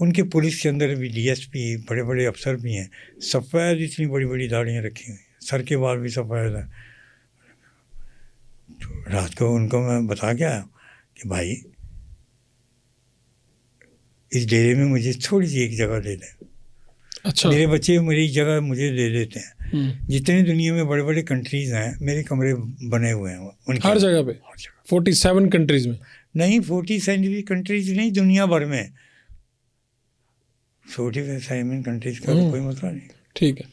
ان کے پولیس کے اندر بھی ڈی ایس پی بڑے بڑے افسر بھی ہیں، سفید اتنی بڑی بڑی داڑیاں رکھی ہوئی ہیں، سر کے بال بھی سفید ہیں. تو رات کو ان کو میں بتا کے آیا کہ بھائی اس ڈیرے میں مجھے تھوڑی سی ایک جگہ دے دیں. اچھا. میرے بچے میری جگہ مجھے دے دیتے ہیں. جتنے دنیا میں بڑے بڑے کنٹریز ہیں میرے کمرے بنے ہوئے ہیں ان ہر جگہ پہ 47 کنٹریز میں نہیں 47 کنٹریز نہیں، دنیا بھر میں 47 کنٹریز کا تو کوئی مسئلہ نہیں. ٹھیک ہے.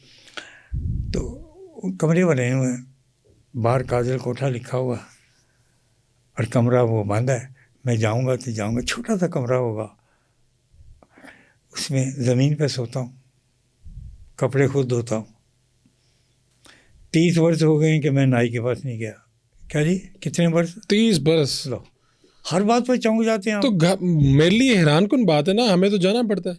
تو کمرے بنے ہوئے ہیں، باہر کاجل کوٹھا لکھا ہوا اور کمرہ وہ بند ہے. میں جاؤں گا تو جاؤں گا، چھوٹا سا کمرہ ہوگا، اس میں زمین پہ سوتا ہوں، کپڑے خود دھوتا ہوں. 30 برس ہو گئے ہیں کہ میں نائی کے پاس نہیں گیا. کیا جی کتنے برس؟ 30 برس. لو ہر بات پہ چونک جاتے ہیں. تو میرے لیے حیران کن بات ہے نا، ہمیں تو جانا پڑتا ہے.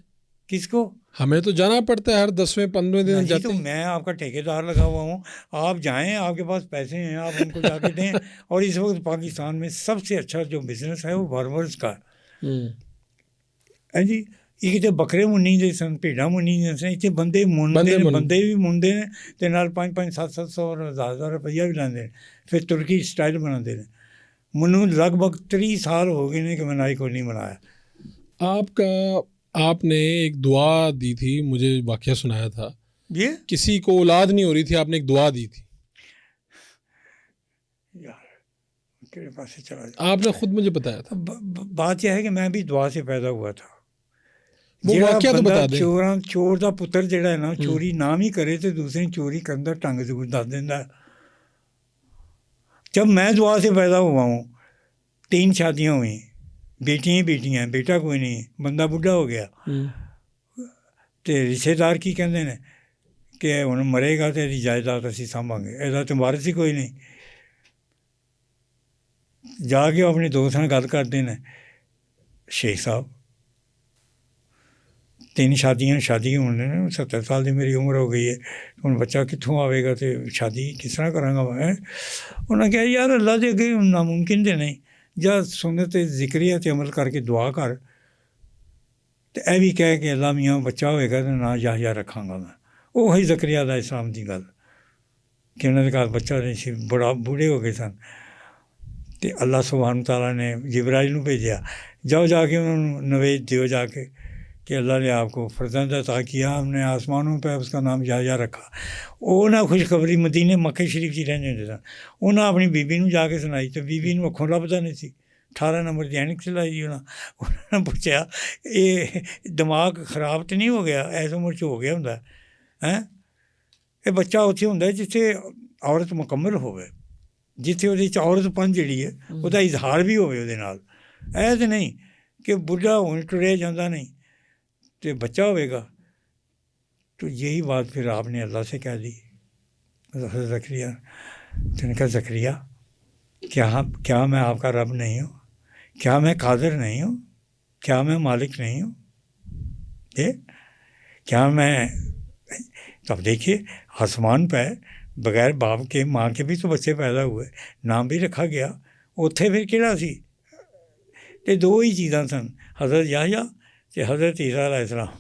کس کو؟ ہمیں تو جانا پڑتا ہے، ہر 10ویں-15ویں دن جاتے تو ہیں. میں آپ کا ٹھیکیدار لگا ہوا ہوں، آپ جائیں، آپ کے پاس پیسے ہیں، آپ ان کو جا کے دیں. اور اس وقت پاکستان میں سب سے اچھا جو بزنس ہے وہ فارمرز کا ہے جی. یہ تو بکرے منی دے سن، بھیڑا منی دے سن، اتنے بندے بھی منڈے ہیں تے نال 500 700 اور 1000 روپیہ بھی لیندے ہیں. پھر ترکی سٹائل بناتے ہیں. منو لگ بھگ 30 سال ہو گئے نے کہ میں نائی کو نہیں بنایا. آپ نے ایک دعا دی تھی، مجھے واقعہ سنایا تھا. یہ کسی کو اولاد نہیں ہو رہی تھی، آپ نے ایک دعا دی تھی. یار پاس سے چلا جا. آپ نے خود مجھے بتایا تھا. بات یہ ہے کہ میں بھی دعا سے پیدا ہوا تھا. وہ واقعہ تو بتا دیں. چور دا پتر جڑا ہے نا، چوری نام ہی کرے تو دوسرے چوری کرنے ٹنگ ضرور دس دینا. جب میں دعا سے پیدا ہوا ہوں، 3 شادیاں ہوئیں، بیٹیاں ہی بیٹیاں ہیں، بیٹا کوئی نہیں، بندہ بڈھا ہو گیا. تو رشتے دار کی کہتے ہیں کہ ہن مرے گا تو یہ جائیداد اسی سانبھاں گے، یہ تو وارث ہی کوئی نہیں. جا کے اپنے دوست نال گل کرتے ہیں، شیخ صاحب 3 شادیاں شادی ہونے 70 سال کی میری عمر ہو گئی ہے، ہوں بچہ کتوں آئے گا تو شادی کس طرح کراں گا میں. انہوں نے کہا یار اللہ دے اگے ناممکن تے نہیں، جا سنت ذکریہ تے عمل کر کے دعا کر، تو اے بھی کہہ کہ اللہ میاں بچہ ہوئے گا تو نہ یحییٰ رکھاں گا میں. وہی زکریا علیہ السلام کی گل کہ انہوں نے کہا بچہ نہیں سی، بڑا بوڑھے ہو گئے سن. تو اللہ سبحانہ تعالیٰ نے جبرائیل نو بھیجا، جاؤ جا کے انہوں نے نوید دیو جا کے کہ اللہ نے آپ کو فرزند عطا کیا، ہم نے آسمانوں پہ اس کا نام یحییٰ رکھا. وہ نہ خوشخبری مدینے مکہ شریف جی رہنے ہوتے سن. انہیں اپنی بیبی نو جا کے سنائی تو بیبی نو اکھوں لبھدا نہیں سی. 18 نمبر کی اینک چلائی دی. انہوں نے پوچھا یہ دماغ خراب تو نہیں ہو گیا؟ ایس عمر چ ہو گیا ہوں یہ بچہ اتنے ہوں جتنے عورت مکمل ہوئے، جتنے وہ عورت پن جڑی ہے وہ اظہار بھی ہوئے وہ نال. تو نہیں کہ بڈھا ہوں ٹریا جاتا نہیں تو بچہ ہوئے گا. تو یہی بات پھر آپ نے اللہ سے کہہ دی. زکریا تو نے کہا زکریا کیا میں آپ کا رب نہیں ہوں؟ کیا میں قادر نہیں ہوں؟ کیا میں مالک نہیں ہوں؟ کیا میں اب دیکھیے آسمان پہ بغیر باپ کے ماں کے بھی تو بچے پیدا ہوئے، نام بھی رکھا گیا. اتنے پھر کہڑا سی؟ تو 2 ہی چیزاں سن، حضرت یحییٰ کہ حضرت عیسیٰ علیہ السلام.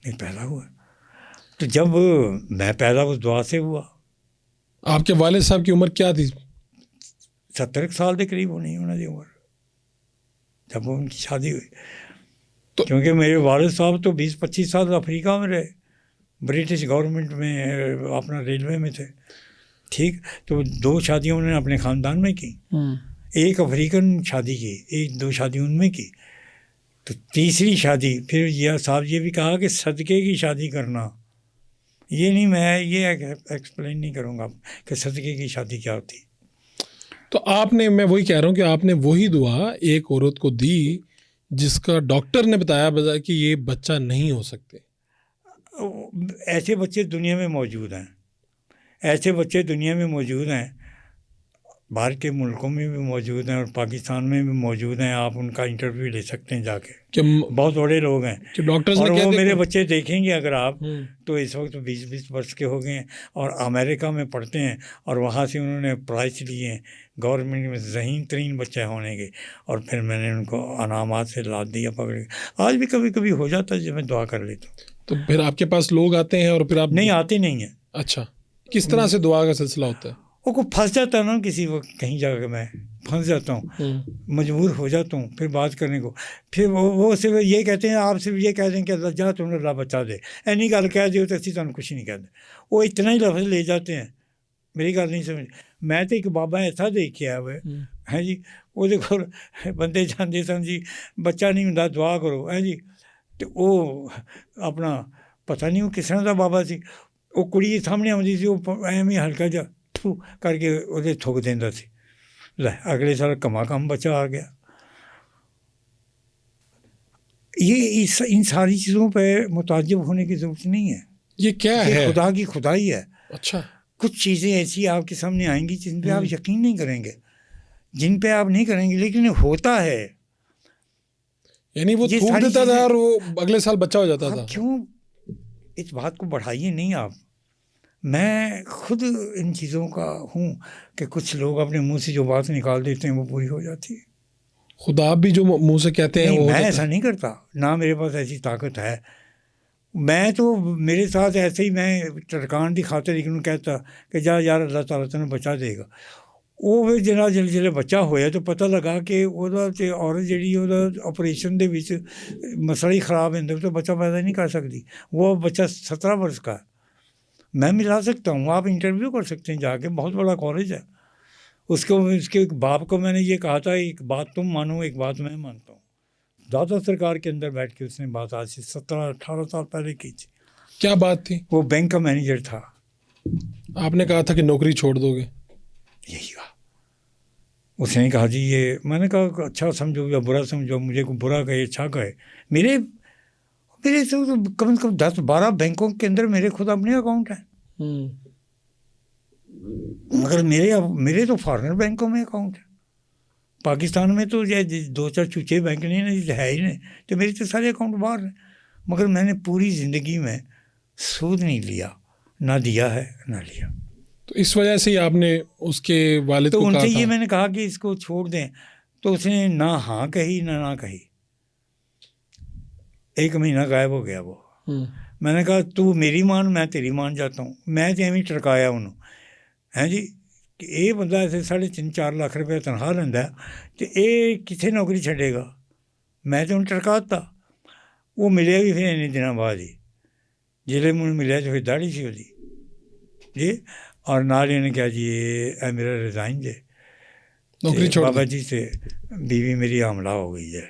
یہ پیدا ہوا. تو جب میں پیدا اس دعا سے ہوا. آپ کے والد صاحب کی عمر کیا تھی؟ 70 سال کے قریب ہونی انہوں کی عمر جب ان کی شادی ہوئی. تو کیونکہ میرے والد صاحب تو 20-25 سال افریقہ میں رہے، برٹش گورنمنٹ میں اپنا ریلوے میں تھے. ٹھیک. تو 2 شادیاں انہوں نے اپنے خاندان میں کی، ایک افریقن شادی کی، 2 شادی ان میں کی. تو تیسری شادی پھر یہ صاحب یہ بھی کہا کہ صدقے کی شادی کرنا. یہ نہیں میں یہ ایکسپلین نہیں کروں گا کہ صدقے کی شادی کیا ہوتی. تو آپ نے، میں وہی کہہ رہا ہوں کہ آپ نے وہی دعا ایک عورت کو دی جس کا ڈاکٹر نے بتایا کہ یہ بچہ نہیں ہو سکتے. ایسے بچے دنیا میں موجود ہیں، ایسے بچے دنیا میں موجود ہیں. باہر کے ملکوں میں بھی موجود ہیں اور پاکستان میں بھی موجود ہیں. آپ ان کا انٹرویو لے سکتے ہیں جا کے. کہ بہت بڑے لوگ ہیں ڈاکٹرز اور نے وہ کہتے میرے ہیں بچے دیکھیں گے اگر آپ تو اس وقت 20 برس کے ہو گئے ہیں اور امریکہ میں پڑھتے ہیں اور وہاں سے انہوں نے پرائز لیے ہیں گورنمنٹ میں ذہین ترین بچے ہونے کے. اور پھر میں نے ان کو انعامات سے لاد دیا پکڑ کے. آج بھی کبھی کبھی ہو جاتا ہے جب میں دعا کر لیتا ہوں. تو پھر آپ کے پاس لوگ آتے ہیں اور پھر آپ نہیں آتے نہیں ہیں. اچھا کس طرح سے دعا کا سلسلہ ہوتا ہے؟ وہ کو پھنس جاتا ہے نا کسی وقت کہیں جا کے میں پھنس جاتا ہوں مجبور ہو جاتا ہوں پھر بات کرنے کو. پھر وہ صرف یہ کہتے ہیں آپ صرف یہ کہہ دیں کہ اللہ جا تم نے اللہ بچا دے اینی گل کہہ دیو تو اسی تمہیں کچھ نہیں کہتے. وہ اتنا ہی لفظ لے جاتے ہیں میری گل نہیں سمجھ. میں تو ایک بابا ایسا دیکھا ہوئے ہے جی وہ دیکھو بندے جانے سن جی بچہ نہیں ہوں دعا کرو ہے جی. تو وہ اپنا پتہ نہیں وہ کس طرح کا بابا سی. وہ کڑی سامنے آتی سی وہ ایویں ہلکا جا کر کے وہ تھوک دینا سی. لے اگلے سال کما کم بچہ آ گیا. یہ ان ساری چیزوں پہ متعجب ہونے کی ضرورت نہیں ہے. یہ کیا ہے؟ خدا کی خدائی ہے. اچھا کچھ چیزیں ایسی آپ کے سامنے آئیں گی جن پہ آپ یقین نہیں کریں گے جن پہ آپ نہیں کریں گے لیکن ہوتا ہے. یعنی وہ تھوک دیتا تھا اور وہ اگلے سال بچہ ہو جاتا تھا. کیوں اس بات کو بڑھائیے نہیں آپ. میں خود ان چیزوں کا ہوں کہ کچھ لوگ اپنے منہ سے جو بات نکال دیتے ہیں وہ پوری ہو جاتی ہے. خدا بھی جو منہ سے کہتے ہیں نہیں وہ میں ایسا نہیں کرتا نہ میرے پاس ایسی طاقت ہے. میں تو میرے ساتھ ایسے ہی میں ٹرکان دی خاطر لیکن کہتا کہ جا یار اللہ تعالیٰ تمہیں بچا دے گا. وہ پھر جناب جلے بچہ ہویا تو پتہ لگا کہ وہ عورت جیڑی وہ آپریشن دے وچ مسئلہ ہی خراب ہے تو بچہ پیدا نہیں کر سکتی. وہ بچہ 17 برس کا ہے. میں ملا سکتا ہوں. آپ انٹرویو کر سکتے ہیں جا کے. بہت بڑا کالج ہے. اس کے باپ کو میں نے یہ کہا تھا ایک بات تم مانو ایک بات میں مانتا ہوں. دادا سرکار کے اندر بیٹھ کے اس نے بات آج سے 17-18 سال پہلے کی تھی. کیا بات تھی؟ وہ بینک کا مینیجر تھا. آپ نے کہا تھا کہ نوکری چھوڑ دو گے. یہی کہا. اس نے کہا جی یہ میں نے کہا اچھا سمجھو یا برا سمجھو مجھے کو برا کہے اچھا کہے. میرے تو کم از کم 10-12 بینکوں کے اندر میرے خود اپنے اکاؤنٹ ہیں. مگر میرے تو فارنر بینکوں میں اکاؤنٹ ہے. پاکستان میں تو 2-4 چوچے بینک نہیں ہے ہی نہیں تو میرے تو سارے اکاؤنٹ باہر ہیں. مگر میں نے پوری زندگی میں سود نہیں لیا نہ دیا ہے نہ لیا. تو اس وجہ سے ہی آپ نے اس کے والد تو کو ان کہا سے تھا یہ میں نے کہا کہ اس کو چھوڑ دیں تو اس نے نہ ہاں کہی نہ کہی. 1 مہینہ غائب ہو گیا وہ. میں نے کہا تو میری مان میں تیری مان جاتا ہوں. میں تو ایویں ٹرکایا انہوں ہیں جی کہ یہ بندہ ایسے 3.5-4 لاکھ روپے تنخواہ لینا تو یہ کتنے نوکری چھڈے گا. میں تو انہوں ٹرکا دیتا. وہ ملیا بھی پھر اتنے دنوں بعد ہی جلے مجھے ملیا تو پھر داڑھی سی ہوتی جی. اور نال ہی نے کہا جی اے میرا ریزائن دے نوکری چھوڑ بابا جی سے بیوی میری حاملہ ہو گئی ہے.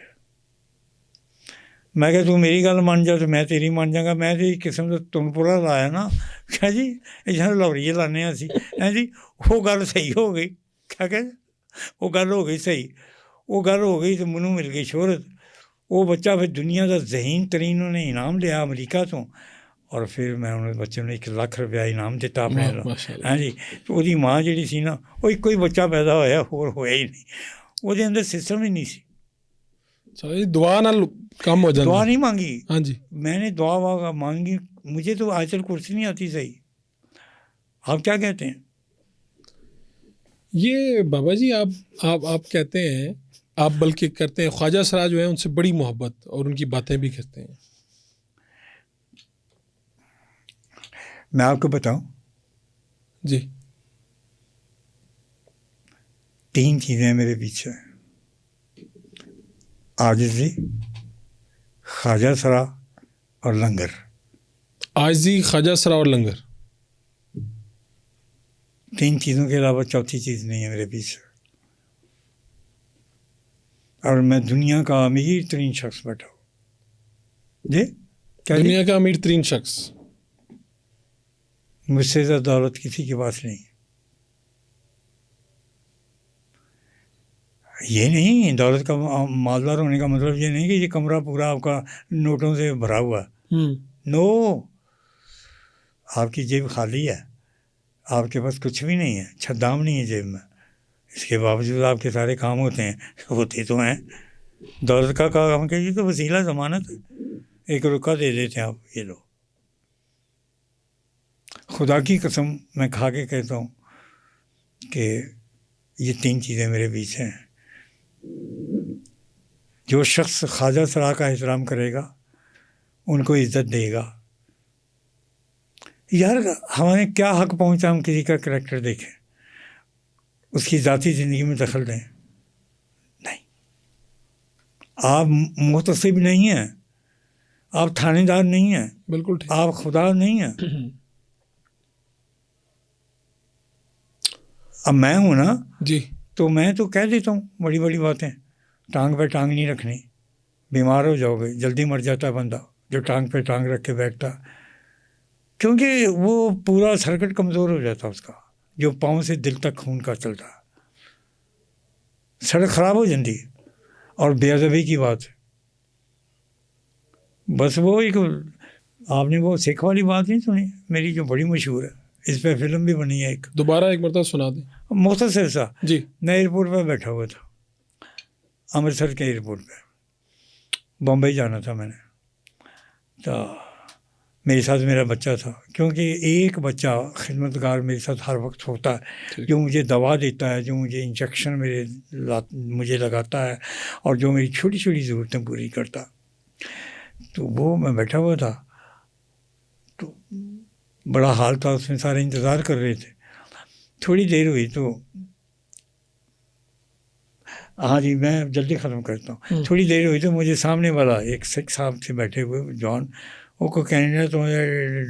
میں کہ تو میری گل مان جا تو میں تیری مان جاگا. میں تو ایک قسم سے تن پورا لایا نا کہ جی یہ لوریے لانے اسی ہیں جی. وہ گل صحیح ہو گئی. کیا کہ وہ گل ہو گئی صحیح. وہ گل ہو گئی تو منوں مل گئی شہرت. وہ بچہ پھر دنیا کا ذہین ترین انہیں انعام لیا امریکہ تو. اور پھر میں انہوں نے بچے نے 1 لاکھ روپیہ انعام دیتا اپنے ہاں جی. تو وہی ماں جیڑی سی نا وہ ایک کوئی بچہ پیدا ہویا اور ہویا ہی نہیں. وہ اندر سسٹم ہی نہیں سی. دعا نہ کم ہو جانا. دعا نہیں مانگی. ہاں جی میں نے دعا مانگی. مجھے تو آیت الکرسی نہیں آتی صحیح. آپ کیا کہتے ہیں؟ یہ بابا جی آپ کہتے ہیں آپ بلکہ کرتے ہیں خواجہ سرا جو ہیں ان سے بڑی محبت اور ان کی باتیں بھی کرتے ہیں. میں آپ کو بتاؤں جی 3 چیزیں میرے پیچھے. عاجزی خواجہ سرا اور لنگر. عاجزی خواجہ سرا اور لنگر. 3 چیزوں کے علاوہ چوتھی چیز نہیں ہے میرے پیچھے. اور میں دنیا کا امیر ترین شخص بیٹھا ہوں. جی کیا دنیا کا امیر ترین شخص. مجھ سے زیادہ دولت کسی کے پاس نہیں. یہ نہیں دولت کا مالدار ہونے کا مطلب یہ نہیں کہ یہ کمرہ پورا آپ کا نوٹوں سے بھرا ہوا ہے. نو آپ کی جیب خالی ہے. آپ کے پاس کچھ بھی نہیں ہے. چھدام نہیں ہے جیب میں. اس کے باوجود آپ کے سارے کام ہوتے ہیں، ہوتے تو ہیں. دولت کا کام کہ یہ تو وسیلہ ضمانت ہے، ایک رکا دے دیتے ہیں آپ، یہ لو. خدا کی قسم میں کھا کے کہتا ہوں کہ یہ 3 چیزیں میرے بیچ ہیں. جو شخص خواجہ سرا کا احترام کرے گا ان کو عزت دے گا. یار ہمیں کیا حق پہنچا ہم کسی کا کریکٹر دیکھیں، اس کی ذاتی زندگی میں دخل دیں؟ نہیں. آپ محتسب نہیں ہیں، آپ تھانے دار نہیں ہیں، بالکل ٹھیک. آپ خدا نہیں ہیں. اب میں ہوں نا، جی تو میں تو کہہ دیتا ہوں بڑی بڑی باتیں. ٹانگ پہ ٹانگ نہیں رکھنی، بیمار ہو جاؤ گے. جلدی مر جاتا ہے بندہ جو ٹانگ پہ ٹانگ رکھ کے بیٹھتا، کیونکہ وہ پورا سرکٹ کمزور ہو جاتا اس کا، جو پاؤں سے دل تک خون کا چلتا. سڑک خراب ہو جاتی ہے. اور بے ادبی کی بات ہے، بس وہ ایک آپ نے وہ سکھ والی بات نہیں سنی میری جو بڑی مشہور ہے، اس پہ فلم بھی بنی ہے ایک. دوبارہ ایک مرتبہ سنا دیں. مختصر سا. جی میں ایئرپورٹ پہ بیٹھا ہوا تھا، امرتسر کے ایئرپورٹ پہ، بمبئی جانا تھا میں نے. تو میرے ساتھ میرا بچہ تھا، کیونکہ ایک بچہ خدمتگار میرے ساتھ ہر وقت ہوتا ہے، جو مجھے دوا دیتا ہے، جو مجھے انجیکشن مجھے لگاتا ہے، اور جو میری چھوٹی چھوٹی ضرورتیں پوری کرتا. تو وہ میں بیٹھا ہوا تھا، تو بڑا حال تھا اس میں، سارے انتظار کر رہے تھے. تھوڑی دیر ہوئی تو ہاں جی میں جلدی ختم کرتا ہوں. تھوڑی دیر ہوئی تو مجھے سامنے والا ایک سکھ صاحب سے بیٹھے ہوئے جان، وہ کو کہنے تو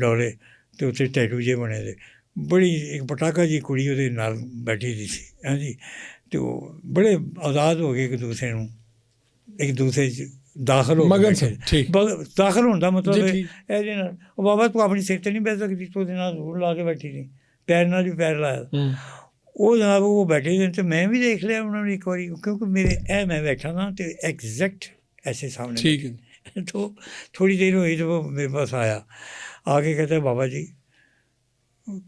ڈولے تو اسے ٹیٹو جے بنے تھے. بڑی ایک پٹاخا جی کڑی وہ نال بیٹھی دی سی. ہاں جی. تو بڑے آزاد ہو گئے ایک دوسرے داخل ہو مگن گئے. ٹھیک داخل ہوتا مطلب جی وہ بابا تو اپنی سر تے نہیں بہ سکتی، تو ضرور لا کے بیٹھی تھی، پیر نال بھی پیر لایا. وہ جناب وہ بیٹھے تھے تو میں بھی دیکھ لیا انہوں نے ایک باری، کیونکہ میرے میں بیٹھا نا تو ایگزیکٹ ایسے سامنے ٹھیک ہے. تو تھوڑی دیر ہوئی تو وہ میرے پاس آیا، آ کے کہتا ہے بابا جی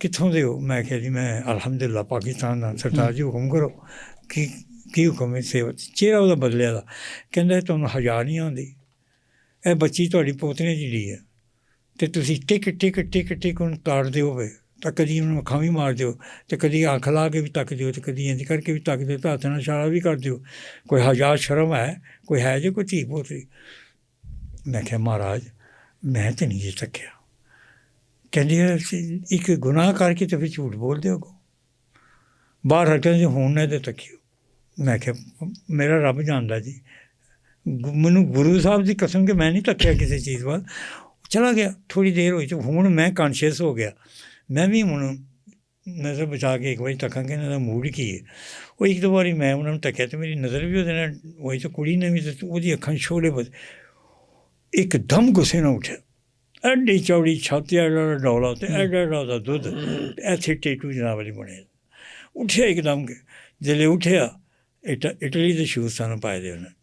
کتوں دے ہو؟ میں کہ جی میں الحمدللہ پاکستان دا. سردار جی حکم کرو. کی حکم ہے؟ سیوا. چہرہ وہ بدلیا دا، کہندا تمہیں حیا نہیں آتی، اے بچی تہاڈی پوتنے جی ہے تو تسی ٹک ٹک ٹک ٹک انہوں تاڑ دیو پے، تو کدی انہوں اکھاں بھی مار دیو، تو کدی اکھ لا کے بھی تک دیو، تو کدی انج کر کے بھی تک دیو، تو ہاتھ نال اشارہ بھی کر دیو. کوئی حیا شرم ہے؟ کوئی ہے جی کوئی دھی پوتری؟ میں کہا مہاراج میں تو نہیں جی تکیا. کہندی ایک گناہ کر کے تو پھر جھوٹ بول دیو گو، باہر ہٹے جو ہون نہ دے تکیو. میں کہا میرا رب جاندا جی، مینوں گرو صاحب دی قسم کہ میں نہیں تکیا کسی چیز وال. چلا گیا. تھوڑی دیر ہوئی تو ہوں میں کانشیس ہو گیا، میں بھی ہوں نظر بچا کے ایک باری تکاں کہ انہوں کا موڈ کی ہے. وہ ایک دو باری میں انہوں نے تکیا تو میری نظر بھی وہ وہی تو کڑی نے بھی وہ اکھاں چھوڑے بس ایک دم غصے نہ اٹھا. ایڈی چوڑی چھاتی ایڈا ڈولا تو ایڈا ایڈا دودھ ایسے ٹیٹو جناب والی بنے. اٹھیا ایک دم کے جلے اٹھیا اٹلی کے شوز سانوں پائے دے انہیں.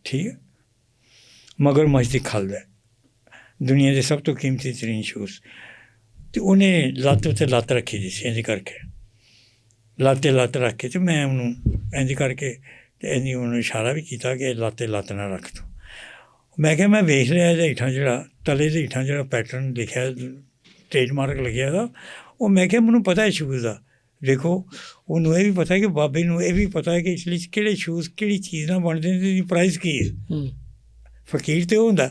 ٹھیک ہے. مگر مجھ دی کھل دے دنیا کے سب تو قیمتی ترین شوز. تو انہیں لت اتنے لت رکھی دی سی انج کر کے، لت رکھ کے تو میں انہوں انج کر کے انہوں اشارہ بھی کیتا کہ لت نہ رکھ دو. میں کہ میں ویخ لیا ہیٹھاں جڑا تلے کے ہیٹھاں جڑا پیٹرن لکھا ٹریڈ مارک لگیا تھا، وہ میں کہ مجھے پتا ہے شوز کا. دیکھو انہوں یہ بھی پتا ہے کہ بابے نوں یہ بھی پتا ہے کہ اس لیے کہڑے شوز کہڑی چیز نہ بنتے ہیں، پرائز کی ہے. فقیر تو ہوتا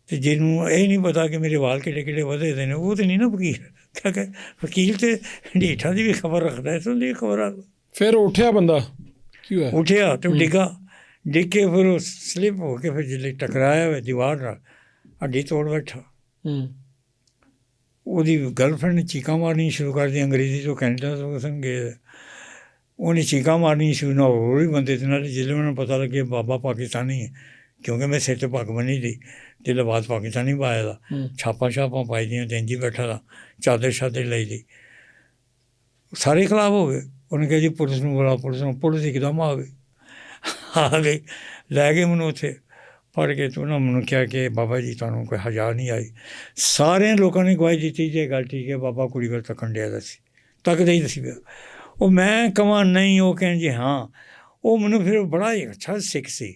تو جنوں یہ نہیں پتا کہ میرے وال کہڑے کہڑے ودے دے نے، وہ تو نہیں نا فقیر. کہ فقیر تو ڈیٹھاں کی بھی خبر رکھتا ہے، اس لیے خبر پھر اٹھیا بندہ اٹھیا تو ڈگا، ڈگ کے پھر وہ سلپ ہو کے پھر جلے ٹکرایا ہوا دیوار نال ہڈی توڑ بیٹھا. وہ گرل فرینڈ نے چیقاں مارنی شروع کر دی. انگریزی تو کینیڈا تو گئے، انہیں چیقاں مارنی شروع نہ ہو بھی بندے تھے. جلے انہوں نے پتا لگے بابا پاکستانی ہے، کیونکہ میں سر تو پگ بنی تھی، جلے بعد پاکستانی پایا تھا، چھاپاں شاپاں پائی دیا، تینجی بیٹھا تھا، چادر شادر لائی تھی. سارے خلاف ہو گئے. انہیں کہا جی پولیس میں بولا، پولیس ایک دم آ گئی لے گئے منوں اتنے پڑھ کے. تو انہوں نے منوں کیا کہ بابا جی تمہیں کوئی حیا نہیں آئی. سارے لوگوں نے گواہی دیتی جی گل ٹھیک ہے، بابا کڑی وال تکن ڈیا سی، تکدا ہی دسی پیا. ਉਹ ਮੈਂ ਕਹਾਂ ਨਹੀਂ, ਉਹ ਕਹਿਣ ਜੀ ਹਾਂ। ਉਹ ਮੈਨੂੰ ਫਿਰ ਬੜਾ ਹੀ ਅੱਛਾ ਸਿੱਖ ਸੀ,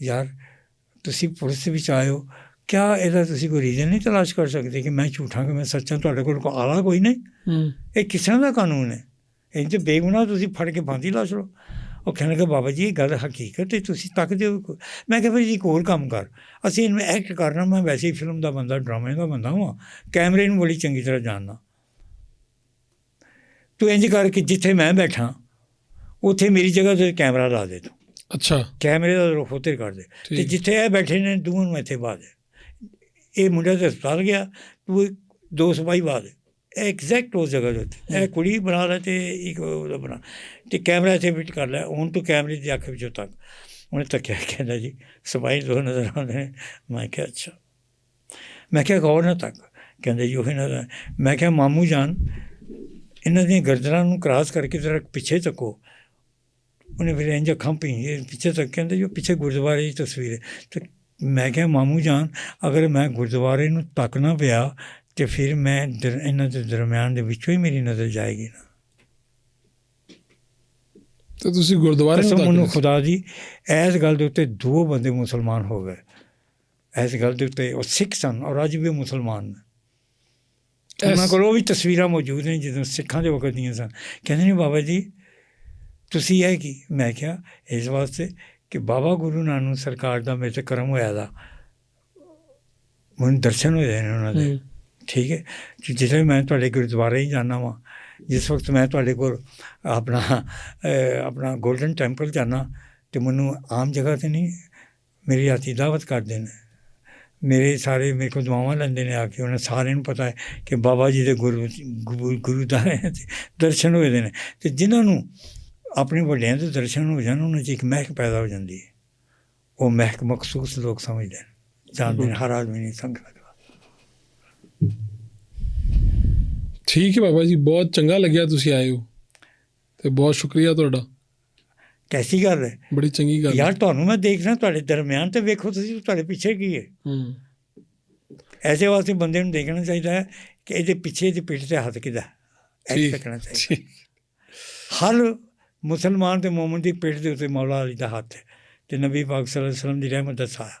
ਯਾਰ ਤੁਸੀਂ ਪੁਲਿਸ ਦੇ ਵਿੱਚ ਆਏ ਹੋ, ਕਿਆ ਇਹਦਾ ਤੁਸੀਂ ਕੋਈ ਰੀਜ਼ਨ ਨਹੀਂ ਤਲਾਸ਼ ਕਰ ਸਕਦੇ ਕਿ ਮੈਂ ਝੂਠਾਂ ਕਿ ਮੈਂ ਸੱਚਾਂ? ਤੁਹਾਡੇ ਕੋਲ ਆਲਾ ਕੋਈ ਨਹੀਂ, ਇਹ ਕਿਸ ਤਰ੍ਹਾਂ ਦਾ ਕਾਨੂੰਨ ਹੈ? ਇਹ 'ਚ ਬੇਗੁਨਾਹ ਤੁਸੀਂ ਫੜ ਕੇ ਫਾਂਸੀ ਲਾ ਛੱਡੋ। ਉਹ ਕਹਿਣ ਲੱਗਾ ਬਾਬਾ ਜੀ ਇਹ ਗੱਲ ਹਕੀਕਤ ਹੈ, ਤੁਸੀਂ ਤੱਕਦੇ ਹੋ। ਮੈਂ ਕਿਹਾ ਭਾਈ ਜੀ ਇੱਕ ਹੋਰ ਕੰਮ ਕਰ, ਅਸੀਂ ਇਹਨੂੰ ਐਕਟ ਕਰਨਾ, ਮੈਂ ਵੈਸੇ ਹੀ ਫਿਲਮ ਦਾ ਬੰਦਾ, ਡਰਾਮੇ ਦਾ ਬੰਦਾ ਹਾਂ, ਕੈਮਰੇ ਨੂੰ ਬੜੀ ਚੰਗੀ ਤਰ੍ਹਾਂ ਜਾਣਦਾ। ਤੂੰ ਇੰਝ ਕਰ ਕਿ ਜਿੱਥੇ ਮੈਂ ਬੈਠਾ ਉੱਥੇ ਮੇਰੀ ਜਗ੍ਹਾ 'ਤੇ ਕੈਮਰਾ ਲਾ ਦੇ ਤੂੰ। ਅੱਛਾ। ਕੈਮਰੇ ਦਾ ਰੁੱਖ ਉੱਤੇ ਕਰ ਦੇ, ਅਤੇ ਜਿੱਥੇ ਇਹ ਬੈਠੇ ਨੇ ਦੋਵਾਂ ਨੂੰ ਇੱਥੇ ਪਾ ਦੇ। ਇਹ ਮੁੰਡਾ ਤਾਂ ਹਸਪਤਾਲ ਗਿਆ, ਤੂੰ 2 ਸਿਪਾਹੀ ਪਾ ਦੇ ਐਗਜ਼ੈਕਟ ਉਸ ਜਗ੍ਹਾ ਦੇ ਉੱਤੇ। ਇਹ ਕੁੜੀ ਬਣਾ ਲੈ ਅਤੇ ਇੱਕ ਉਹਦਾ ਬਣਾ, ਅਤੇ ਕੈਮਰਾ ਇੱਥੇ ਫਿੱਟ ਕਰ ਲੈ। ਹੁਣ ਤੂੰ ਕੈਮਰੇ ਦੀ ਅੱਖ ਵਿੱਚੋਂ ਤੱਕ। ਉਹਨੇ ਤੱਕਿਆ, ਕਹਿੰਦਾ ਜੀ ਸਿਪਾਹੀ 2 ਨਜ਼ਰ ਆਉਂਦੇ ਨੇ। ਮੈਂ ਕਿਹਾ ਅੱਛਾ। ਮੈਂ ਕਿਹਾ ਗੌਰ ਨਾ ਤੱਕ। ਕਹਿੰਦੇ ਜੀ ਉਹੀ ਨਜ਼ਰ। ਮੈਂ ਕਿਹਾ ਮਾਮੂ ਜਾਨ ਇਹਨਾਂ ਦੀਆਂ ਗਰਦਨਾਂ ਨੂੰ ਕਰਾਸ ਕਰਕੇ ਜ਼ਰਾ ਪਿੱਛੇ ਤੱਕੋ। ਉਹਨੇ ਫਿਰ ਇੰਝ ਅੱਖਾਂ ਭੀਂ ਪਿੱਛੇ ਤੱਕ। ਕਹਿੰਦੇ ਜੋ ਪਿੱਛੇ ਗੁਰਦੁਆਰੇ ਦੀ ਤਸਵੀਰ ਹੈ। ਅਤੇ ਮੈਂ ਕਿਹਾ ਮਾਮੂ ਜਾਨ ਅਗਰ ਮੈਂ ਗੁਰਦੁਆਰੇ ਨੂੰ ਤੱਕਣਾ ਪਿਆ ਅਤੇ ਫਿਰ ਮੈਂ ਇਹਨਾਂ ਦੇ ਦਰਮਿਆਨ ਦੇ ਵਿੱਚੋਂ ਹੀ ਮੇਰੀ ਨਜ਼ਰ ਜਾਏਗੀ ਨਾ। ਅਤੇ ਤੁਸੀਂ ਗੁਰਦੁਆਰੇ ਮੈਨੂੰ ਖੁਦਾ ਦੀ ਇਸ ਗੱਲ ਦੇ ਉੱਤੇ 2 ਬੰਦੇ ਮੁਸਲਮਾਨ ਹੋ ਗਏ। ਇਸ ਗੱਲ ਦੇ ਉੱਤੇ ਉਹ ਸਿੱਖ ਸਨ ਔਰ ਅੱਜ ਵੀ ਮੁਸਲਮਾਨ ਨੇ। ਉਹਨਾਂ ਕੋਲ ਉਹ ਵੀ ਤਸਵੀਰਾਂ ਮੌਜੂਦ ਨੇ ਜਦੋਂ ਸਿੱਖਾਂ ਦੇ ਵਕਤ ਦੀਆਂ ਸਨ। ਕਹਿੰਦੇ ਨੇ ਬਾਬਾ ਜੀ ਤੁਸੀਂ ਇਹ ਕੀ? ਮੈਂ ਕਿਹਾ ਇਸ ਵਾਸਤੇ ਕਿ ਬਾਬਾ ਗੁਰੂ ਨਾਨਕ ਸਰਕਾਰ ਦਾ ਮੇਰੇ 'ਤੇ ਕਰਮ ਹੋਇਆ ਦਾ, ਮੈਨੂੰ ਦਰਸ਼ਨ ਹੋਏ ਨੇ ਉਹਨਾਂ ਦੇ। ਠੀਕ ਹੈ, ਜਿੱਥੇ ਮੈਂ ਤੁਹਾਡੇ ਗੁਰਦੁਆਰੇ ਹੀ ਜਾਂਦਾ ਵਾਂ, ਜਿਸ ਵਕਤ ਮੈਂ ਤੁਹਾਡੇ ਕੋਲ ਆਪਣਾ ਗੋਲਡਨ ਟੈਂਪਲ ਜਾਂਦਾ ਅਤੇ ਮੈਨੂੰ ਆਮ ਜਗ੍ਹਾ 'ਤੇ ਨਹੀਂ, ਮੇਰੀ ਰਾਤੀ ਦਾਵਤ ਕਰਦੇ ਨੇ, ਮੇਰੇ ਸਾਰੇ ਮੇਰੇ ਕੋਲ ਦੁਆਵਾਂ ਲੈਂਦੇ ਨੇ ਆ ਕੇ। ਉਹਨਾਂ ਸਾਰਿਆਂ ਨੂੰ ਪਤਾ ਹੈ ਕਿ ਬਾਬਾ ਜੀ ਦੇ ਗੁਰੂ ਦਾ ਦਰਸ਼ਨ ਹੋਏ ਦੇ ਨੇ। ਅਤੇ ਜਿਨ੍ਹਾਂ ਨੂੰ ਆਪਣੇ ਵੱਡਿਆਂ ਦੇ ਦਰਸ਼ਨ ਹੋ ਜਾਣ ਉਹਨਾਂ 'ਚ ਇੱਕ ਮਹਿਕ ਪੈਦਾ ਹੋ ਜਾਂਦੀ ਹੈ। ਉਹ ਮਹਿਕ ਮਖਸੂਸ ਲੋਕ ਸਮਝਦੇ ਨੇ, ਜਾਣਦੇ ਨੇ, ਹਰ ਆਦਮੀ ਨਹੀਂ ਸਮਝ ਸਕਦਾ। ਠੀਕ ਹੈ ਬਾਬਾ ਜੀ, ਬਹੁਤ ਚੰਗਾ ਲੱਗਿਆ ਤੁਸੀਂ ਆਏ ਹੋ ਅਤੇ ਬਹੁਤ ਸ਼ੁਕਰੀਆ ਤੁਹਾਡਾ। ਕੈਸੀ ਗੱਲ ਹੈ? ਬੜੀ ਚੰਗੀ ਗੱਲ ਯਾਰ। ਤੁਹਾਨੂੰ ਮੈਂ ਦੇਖ ਰਿਹਾ ਤੁਹਾਡੇ ਦਰਮਿਆਨ, ਅਤੇ ਵੇਖੋ ਤੁਸੀਂ ਤੁਹਾਡੇ ਪਿੱਛੇ ਕੀ ਹੈ। ਐਸੇ ਵਾਸਤੇ ਬੰਦੇ ਨੂੰ ਦੇਖਣਾ ਚਾਹੀਦਾ ਹੈ ਕਿ ਇਹਦੇ ਪਿੱਛੇ ਦੀ ਪਿੱਠ 'ਤੇ ਹੱਥ ਕਿਹਦਾ, ਇਹ ਦੇਖਣਾ ਚਾਹੀਦਾ। ਹਰ ਮੁਸਲਮਾਨ ਅਤੇ ਮੋਮਨ ਦੀ ਪਿੱਠ ਦੇ ਉੱਤੇ ਮੌਲਾ ਅਲੀ ਦਾ ਹੱਥ ਹੈ ਅਤੇ ਨਬੀ ਪਾਕ ਸੱਲੱਲਾਹੁ ਅਲੈਹਿ ਵਸੱਲਮ ਦੀ ਰਹਿਮਤ ਦਾ ਸਾਇਆ।